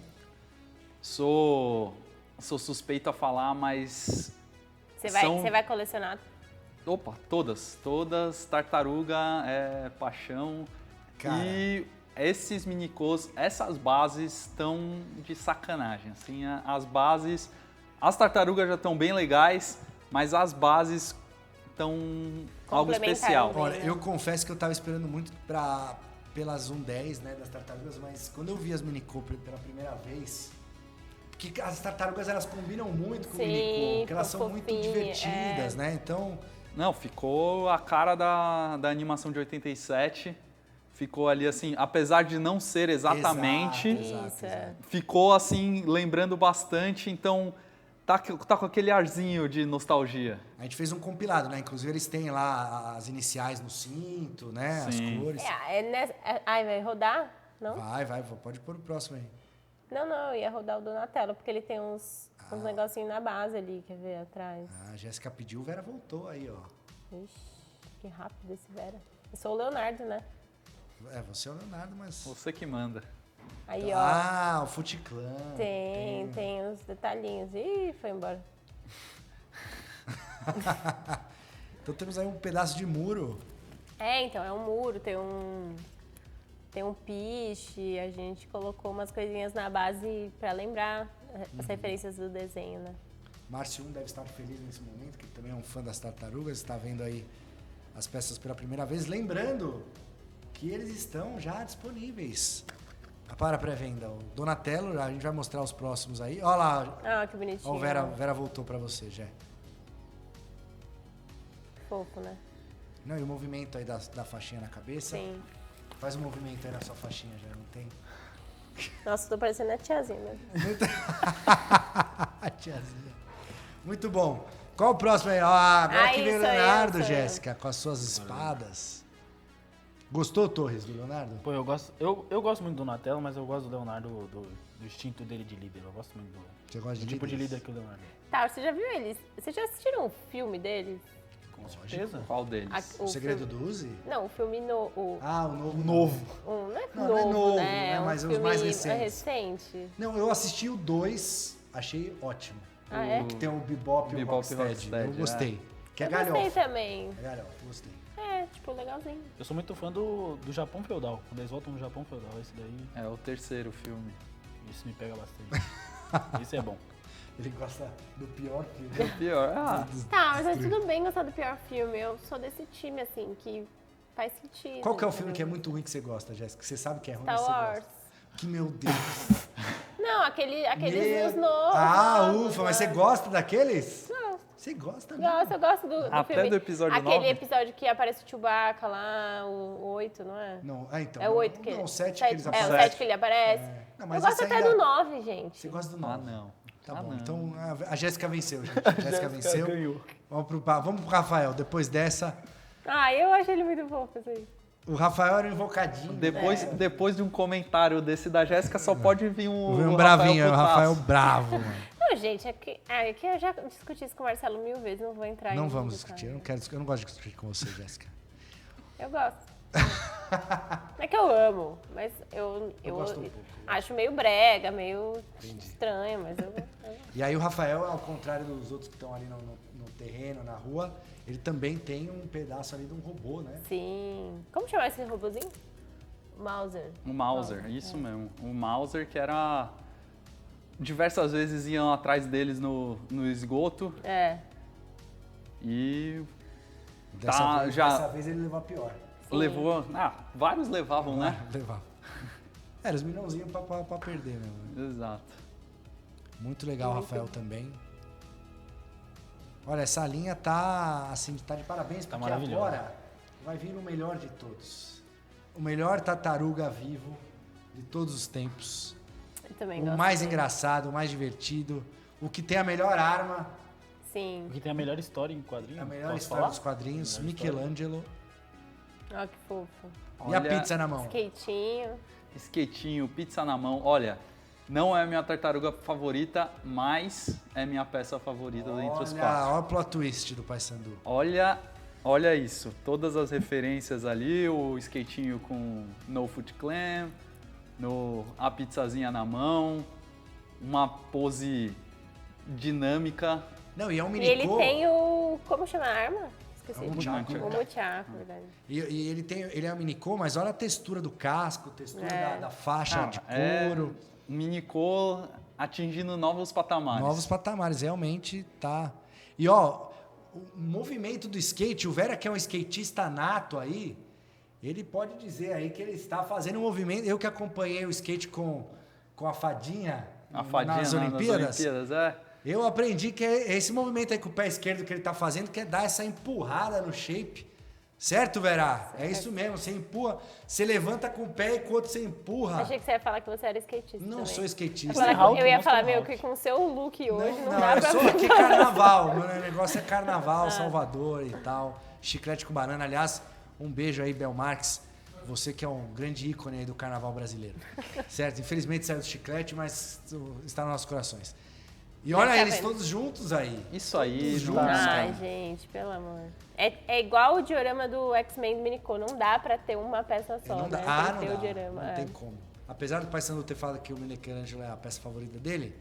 Sou suspeito a falar, mas... Você vai colecionar? Opa, todas. Tartaruga é paixão. Cara. E esses minicôs, essas bases estão de sacanagem. Assim, as bases... As tartarugas já estão bem legais, mas as bases estão algo especial. Olha, eu confesso que eu tava esperando muito pelas 1/10, né, das tartarugas, mas quando eu vi as Minicô pela primeira vez... Porque as tartarugas, elas combinam muito com o Minicô, porque elas são muito divertidas, né? Então... Não, ficou a cara da animação de 87. ficou ali assim, apesar de não ser exatamente, Exato. ficou assim, lembrando bastante, então tá com aquele arzinho de nostalgia. A gente fez um compilado, né? Inclusive eles têm lá as iniciais no cinto, né? Sim. As cores. Ai, vai rodar? Não? Vai, pode pôr o próximo aí. Não, eu ia rodar o Donatello, porque ele tem uns negocinhos na base ali, quer ver, atrás. A Jéssica pediu, o Vera voltou aí, ó. Ixi, que rápido esse Vera. Eu sou o Leonardo, né? Você é o Leonardo, mas... Você que manda. Aí, ó. Ah, o Foot Clan. Tem uns detalhinhos. Ih, foi embora. Então temos aí um pedaço de muro. Então, é um muro, tem um piche, a gente colocou umas coisinhas na base pra lembrar as referências do desenho, né? Márcio 1 deve estar feliz nesse momento, que também é um fã das tartarugas, está vendo aí as peças pela primeira vez. Lembrando que eles estão já disponíveis para pré-venda. O Donatello, a gente vai mostrar os próximos aí. Olha lá. Ah, que bonitinho. Ó, o Vera voltou para você, já. Fofo, né? Não, e o movimento aí da faixinha na cabeça? Sim. Faz um movimento aí na sua faixinha, já não tem? Nossa, tô parecendo a tiazinha mesmo. A tiazinha. Muito bom. Qual o próximo aí? Agora que vem o Leonardo, Jéssica, com as suas espadas. Gostou, Torres, do Leonardo? Pô, eu gosto muito do Donatello, mas eu gosto do Leonardo, do instinto dele de líder. Eu gosto muito Você gosta de tipo de líderes? líder que o Leonardo é. Tá, você já viu eles? Vocês já assistiram um filme deles? Com certeza. Qual deles? O Segredo do Uzi? Não, o filme novo. Ah, o novo. Não é Não, novo, não é novo, né? né? É um Mas os filme mais recentes. recente. Não, eu assisti o 2, achei ótimo. Ah, é? Que tem o Bebop e o Rocksteady. Eu gostei. Que é Eu galhofa. gostei também. É galhofa, gostei. É, tipo, legalzinho. Eu sou muito fã do Japão feudal. Quando eles voltam no Japão feudal, esse daí... É o terceiro filme. Isso me pega bastante. Isso é bom. Ele gosta do pior filme. Do pior, Tá, mas é tudo bem gostar do pior filme. Eu sou desse time, assim, que faz sentido. Qual que é o filme que é muito ruim que você gosta, Jéssica? Que você sabe que é ruim, Star mas você Wars. gosta. Que meu Deus. Não, aqueles novos. Ah, novos, ufa, mas né? você gosta daqueles? Não. Você gosta mesmo? Eu gosto do Até filme. do episódio Aquele 9? episódio que aparece o Chewbacca lá, o 8, não é? Não, então. É o 8 que não, ele... o 7 que eles É, o aparecem. 7 que ele aparece. Não, Eu mas gosto esse até ainda- do 9, gente. Você gosta do 9? Ah, não. Tá Ah, bom, não. então a Jéssica venceu, gente. A Jéssica venceu. ganhou. Vamos pro Rafael. Depois dessa, Ah, eu achei ele muito fofo, isso aí. o Rafael era um invocadinho. Depois de um comentário desse da Jéssica, só pode vir Um bravinho, o Rafael putaço. bravo, mano. Não, gente, é que eu já discuti isso com o Marcelo 1000 vezes, não vou entrar Não em vamos detalhe. discutir, eu não gosto de discutir com você, Jéssica. Eu gosto. Não é que eu amo, mas eu gosto um pouco. acho meio brega, meio estranho, mas eu... E aí o Rafael, ao contrário dos outros que estão ali no terreno, na rua, ele também tem um pedaço ali de um robô, né? Sim. Como chama esse robozinho? Mauser. O Mauser, isso mesmo. O Mauser que era... Diversas vezes iam atrás deles no esgoto É. e... Dessa vez ele levou a pior. Levou... vários levavam, né? Levava. Era os milhãozinhos pra perder mesmo. Exato. Muito legal, Rafael, também. Olha, essa linha tá, assim, tá de parabéns, Tá porque maravilhosa. agora vai vir o melhor de todos. O melhor tartaruga vivo de todos os tempos. Eu também O gosto mais dele. engraçado, o mais divertido. O que tem a melhor arma, Sim. Porque tem a melhor história em quadrinho. a melhor posso história falar? dos quadrinhos, Melhor história. Michelangelo. Ó, que fofo. E a Olha, pizza na mão. Skatinho. Skatinho, pizza na mão. Olha, não é a minha tartaruga favorita, mas é minha peça favorita entre os quatro. Olha o plot twist do Paysandu. Olha isso, todas as referências ali, o skatinho com No Foot Clan, a pizzazinha na mão, uma pose dinâmica. Não, e é um E minicô. ele tem o... Como chama a arma? Esqueci. É um muchaco. O muchaco, verdade. E ele é um minicô, mas olha a textura do casco, textura É. da faixa de É couro. um minicô atingindo novos patamares. Novos patamares, realmente tá. E ó, o movimento do skate, o Vera que é um skatista nato aí, ele pode dizer aí que ele está fazendo um movimento. Eu que acompanhei o skate com a fadinha, nas Olimpíadas, eu aprendi que é esse movimento aí com o pé esquerdo que ele tá fazendo, que é dar essa empurrada no shape. Certo, Vera? É isso mesmo, você empurra, você levanta com o pé e com o outro você empurra. Achei que você ia falar que você era skatista. Não também. sou skatista. Eu ia falar, meu, que com o seu look hoje não dá eu pra sou aqui carnaval, meu negócio é carnaval, Salvador e tal, chiclete com banana. Aliás, um beijo aí, Bel Marques, você que é um grande ícone aí do carnaval brasileiro, certo? Infelizmente saiu do chiclete, mas está nos nossos corações. E olha eles todos juntos aí. Isso aí, juntos, Ai, gente, pelo amor. É igual o diorama do X-Men do Minicô, não dá pra ter uma peça só, Não dá. né? Ah, Tem que não ter dá. o diorama. Não tem como. Apesar do Paysandu ter falado que o Michelangelo é a peça favorita dele,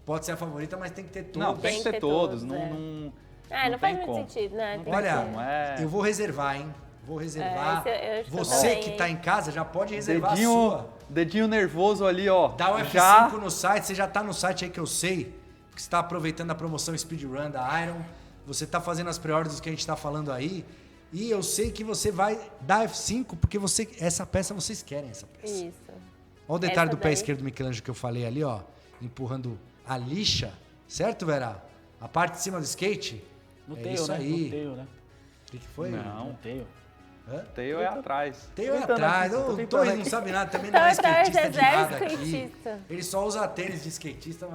pode ser a favorita, mas tem que ter todos. Não, tem que ter todos. Não não faz tem muito como. sentido, né? Tem Olha, que ter. eu vou reservar, hein? Vou reservar. eu acho que eu Você também, que hein? tá em casa já pode reservar a sua. Dedinho nervoso ali, ó. Dá o F5 Já. no site, você já tá no site aí que eu sei, que você tá aproveitando a promoção Speedrun da Iron, você tá fazendo as pré-ordens que a gente tá falando aí, e eu sei que você vai dar F5 porque essa peça vocês querem essa peça. Isso. Olha o detalhe Essa do pé daí. esquerdo do Michelangelo que eu falei ali, ó, empurrando a lixa, certo, Vera? A parte de cima do skate. No é tail, isso né? aí. No tail, né? O que foi? Não. Tail. Hã? Tail é atrás. Tail é tentando atrás. aqui, tô O tentando Torres não aqui. sabe nada, também não é skatista de Zero nada aqui. skatista. Ele só usa tênis de skatista,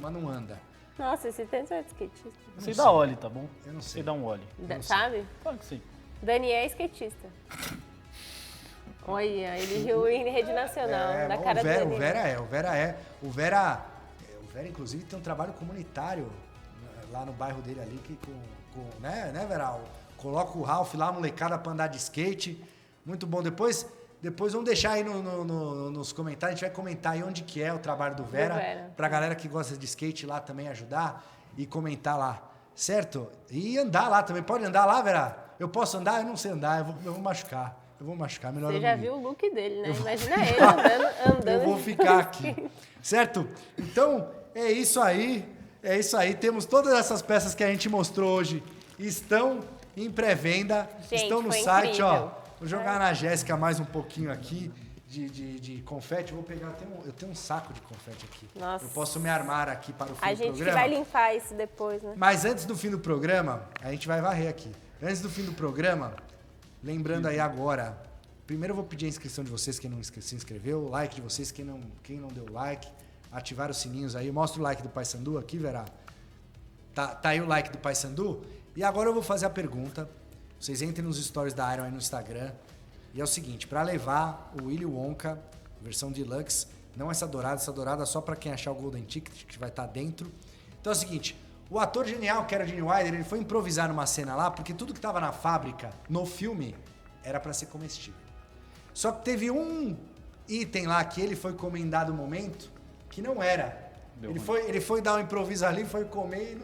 mas não anda. Nossa, esse tênis é de skatista. Você dá óleo, tá bom? Eu não sei. Você dá um óleo. Sabe? Claro que sim. Dani é skatista. Olha, ele riu em rede nacional, da cara o Vera, do Dani. O Vera, inclusive, tem um trabalho comunitário lá no bairro dele ali, que né, Vera? Coloca o Ralph lá, a molecada pra andar de skate. Muito bom. Depois vamos deixar aí nos comentários, a gente vai comentar aí onde que é o trabalho do Vera. Pra galera que gosta de skate lá também ajudar e comentar lá, certo? E andar lá também. Pode andar lá, Vera? Eu posso andar? Eu não sei andar, eu vou machucar. Melhor Você eu já não ir. viu o look dele, né? Imagina ele andando. Eu vou ficar aqui, certo? Então, é isso aí. Temos todas essas peças que a gente mostrou hoje. Estão em pré-venda, Gente, estão no foi site, incrível. ó. Vou jogar na Jéssica mais um pouquinho aqui de confete. Vou pegar, eu tenho um saco de confete aqui. Nossa. Eu posso me armar aqui para o fim A do gente que programa. vai limpar isso depois, né? Mas antes do fim do programa, a gente vai varrer aqui. Antes do fim do programa, lembrando aí agora, primeiro eu vou pedir a inscrição de vocês, quem não se inscreveu, o like de vocês, quem não deu like, ativar os sininhos aí. Mostra o like do Paysandu aqui, Vera. Tá aí o like do Paysandu. E agora eu vou fazer a pergunta. Vocês entrem nos stories da Iron aí no Instagram. E é o seguinte, para levar o Willy Wonka, versão deluxe, não essa dourada só para quem achar o Golden Ticket, que vai estar dentro. Então é o seguinte, o ator genial, que era o Gene Wilder, ele foi improvisar numa cena lá, porque tudo que estava na fábrica, no filme, era para ser comestível. Só que teve um item lá que ele foi comer em dado momento, que não era. Ele foi dar um improviso ali, foi comer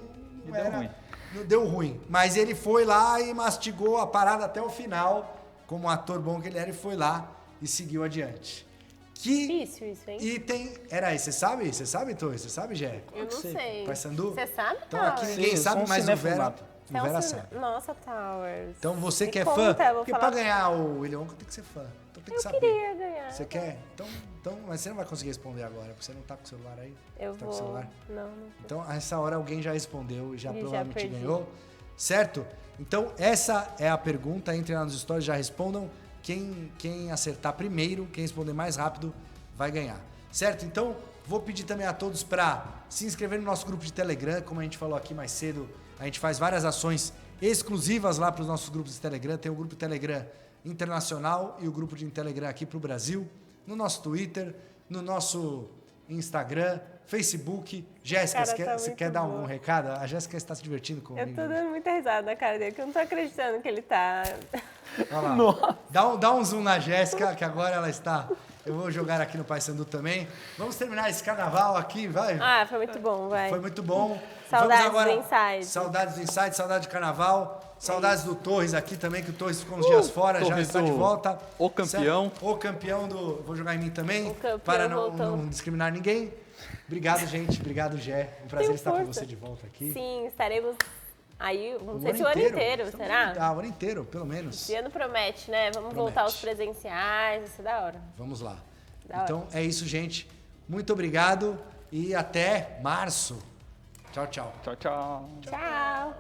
e não era. Deu ruim. Não deu ruim. Mas ele foi lá e mastigou a parada até o final, como um ator bom que ele era, e foi lá e seguiu adiante. Que Difícil isso, hein? item era esse? Você sabe? Você sabe, Torres? Você sabe, Jé? Eu não sei. Paysandu? Você sabe, Então aqui Towers? ninguém sabe, mas o Vera Você é um sabe. Nossa, Towers. Então você Me que é conta, fã, eu vou porque falar- pra ganhar o Willy Wonka tem que ser fã. Então tem que Eu saber. queria ganhar. Você quer? Então, mas você não vai conseguir responder agora, porque você não tá com o celular aí. Eu Você tá vou... com o celular? Não. Então, a essa hora alguém já respondeu e já E já provavelmente perdi. ganhou. Certo? Então, essa é a pergunta. Entrem lá nos stories, já respondam. Quem acertar primeiro, quem responder mais rápido, vai ganhar. Certo? Então, vou pedir também a todos para se inscrever no nosso grupo de Telegram. Como a gente falou aqui mais cedo, a gente faz várias ações exclusivas lá para os nossos grupos de Telegram. Tem o grupo de Telegram internacional e o grupo de Telegram aqui para o Brasil. No nosso Twitter, no nosso Instagram, Facebook. Jéssica, Cara, tá você muito quer dar bom. algum recado? A Jéssica está se divertindo comigo. Eu tô dando muita risada na cara dele, que eu não tô acreditando que ele tá... Olha lá. Dá um zoom na Jéssica, que agora ela está... Eu vou jogar aqui no Paysandu também. Vamos terminar esse carnaval aqui, vai? Ah, foi muito bom, vai. Foi muito bom. Saudades Vamos agora... do Inside. Saudades do Inside, saudade de carnaval. Saudades do Torres aqui também, que o Torres ficou uns dias fora, já Torres, está de volta. o campeão. Certo? O campeão do... Vou jogar em mim também, campeão para voltou. não discriminar ninguém. Obrigado, gente. Obrigado, Gé. Um prazer Tenho estar com força. você de volta aqui. Sim, estaremos aí, não sei se o ano inteiro, será? Ah, o ano inteiro, pelo menos. Esse ano promete, né? Vamos Promete. voltar aos presenciais, vai ser da hora. Vamos lá. Da Então é isso, gente. Muito obrigado e até março. Tchau, tchau. Tchau, tchau. Tchau.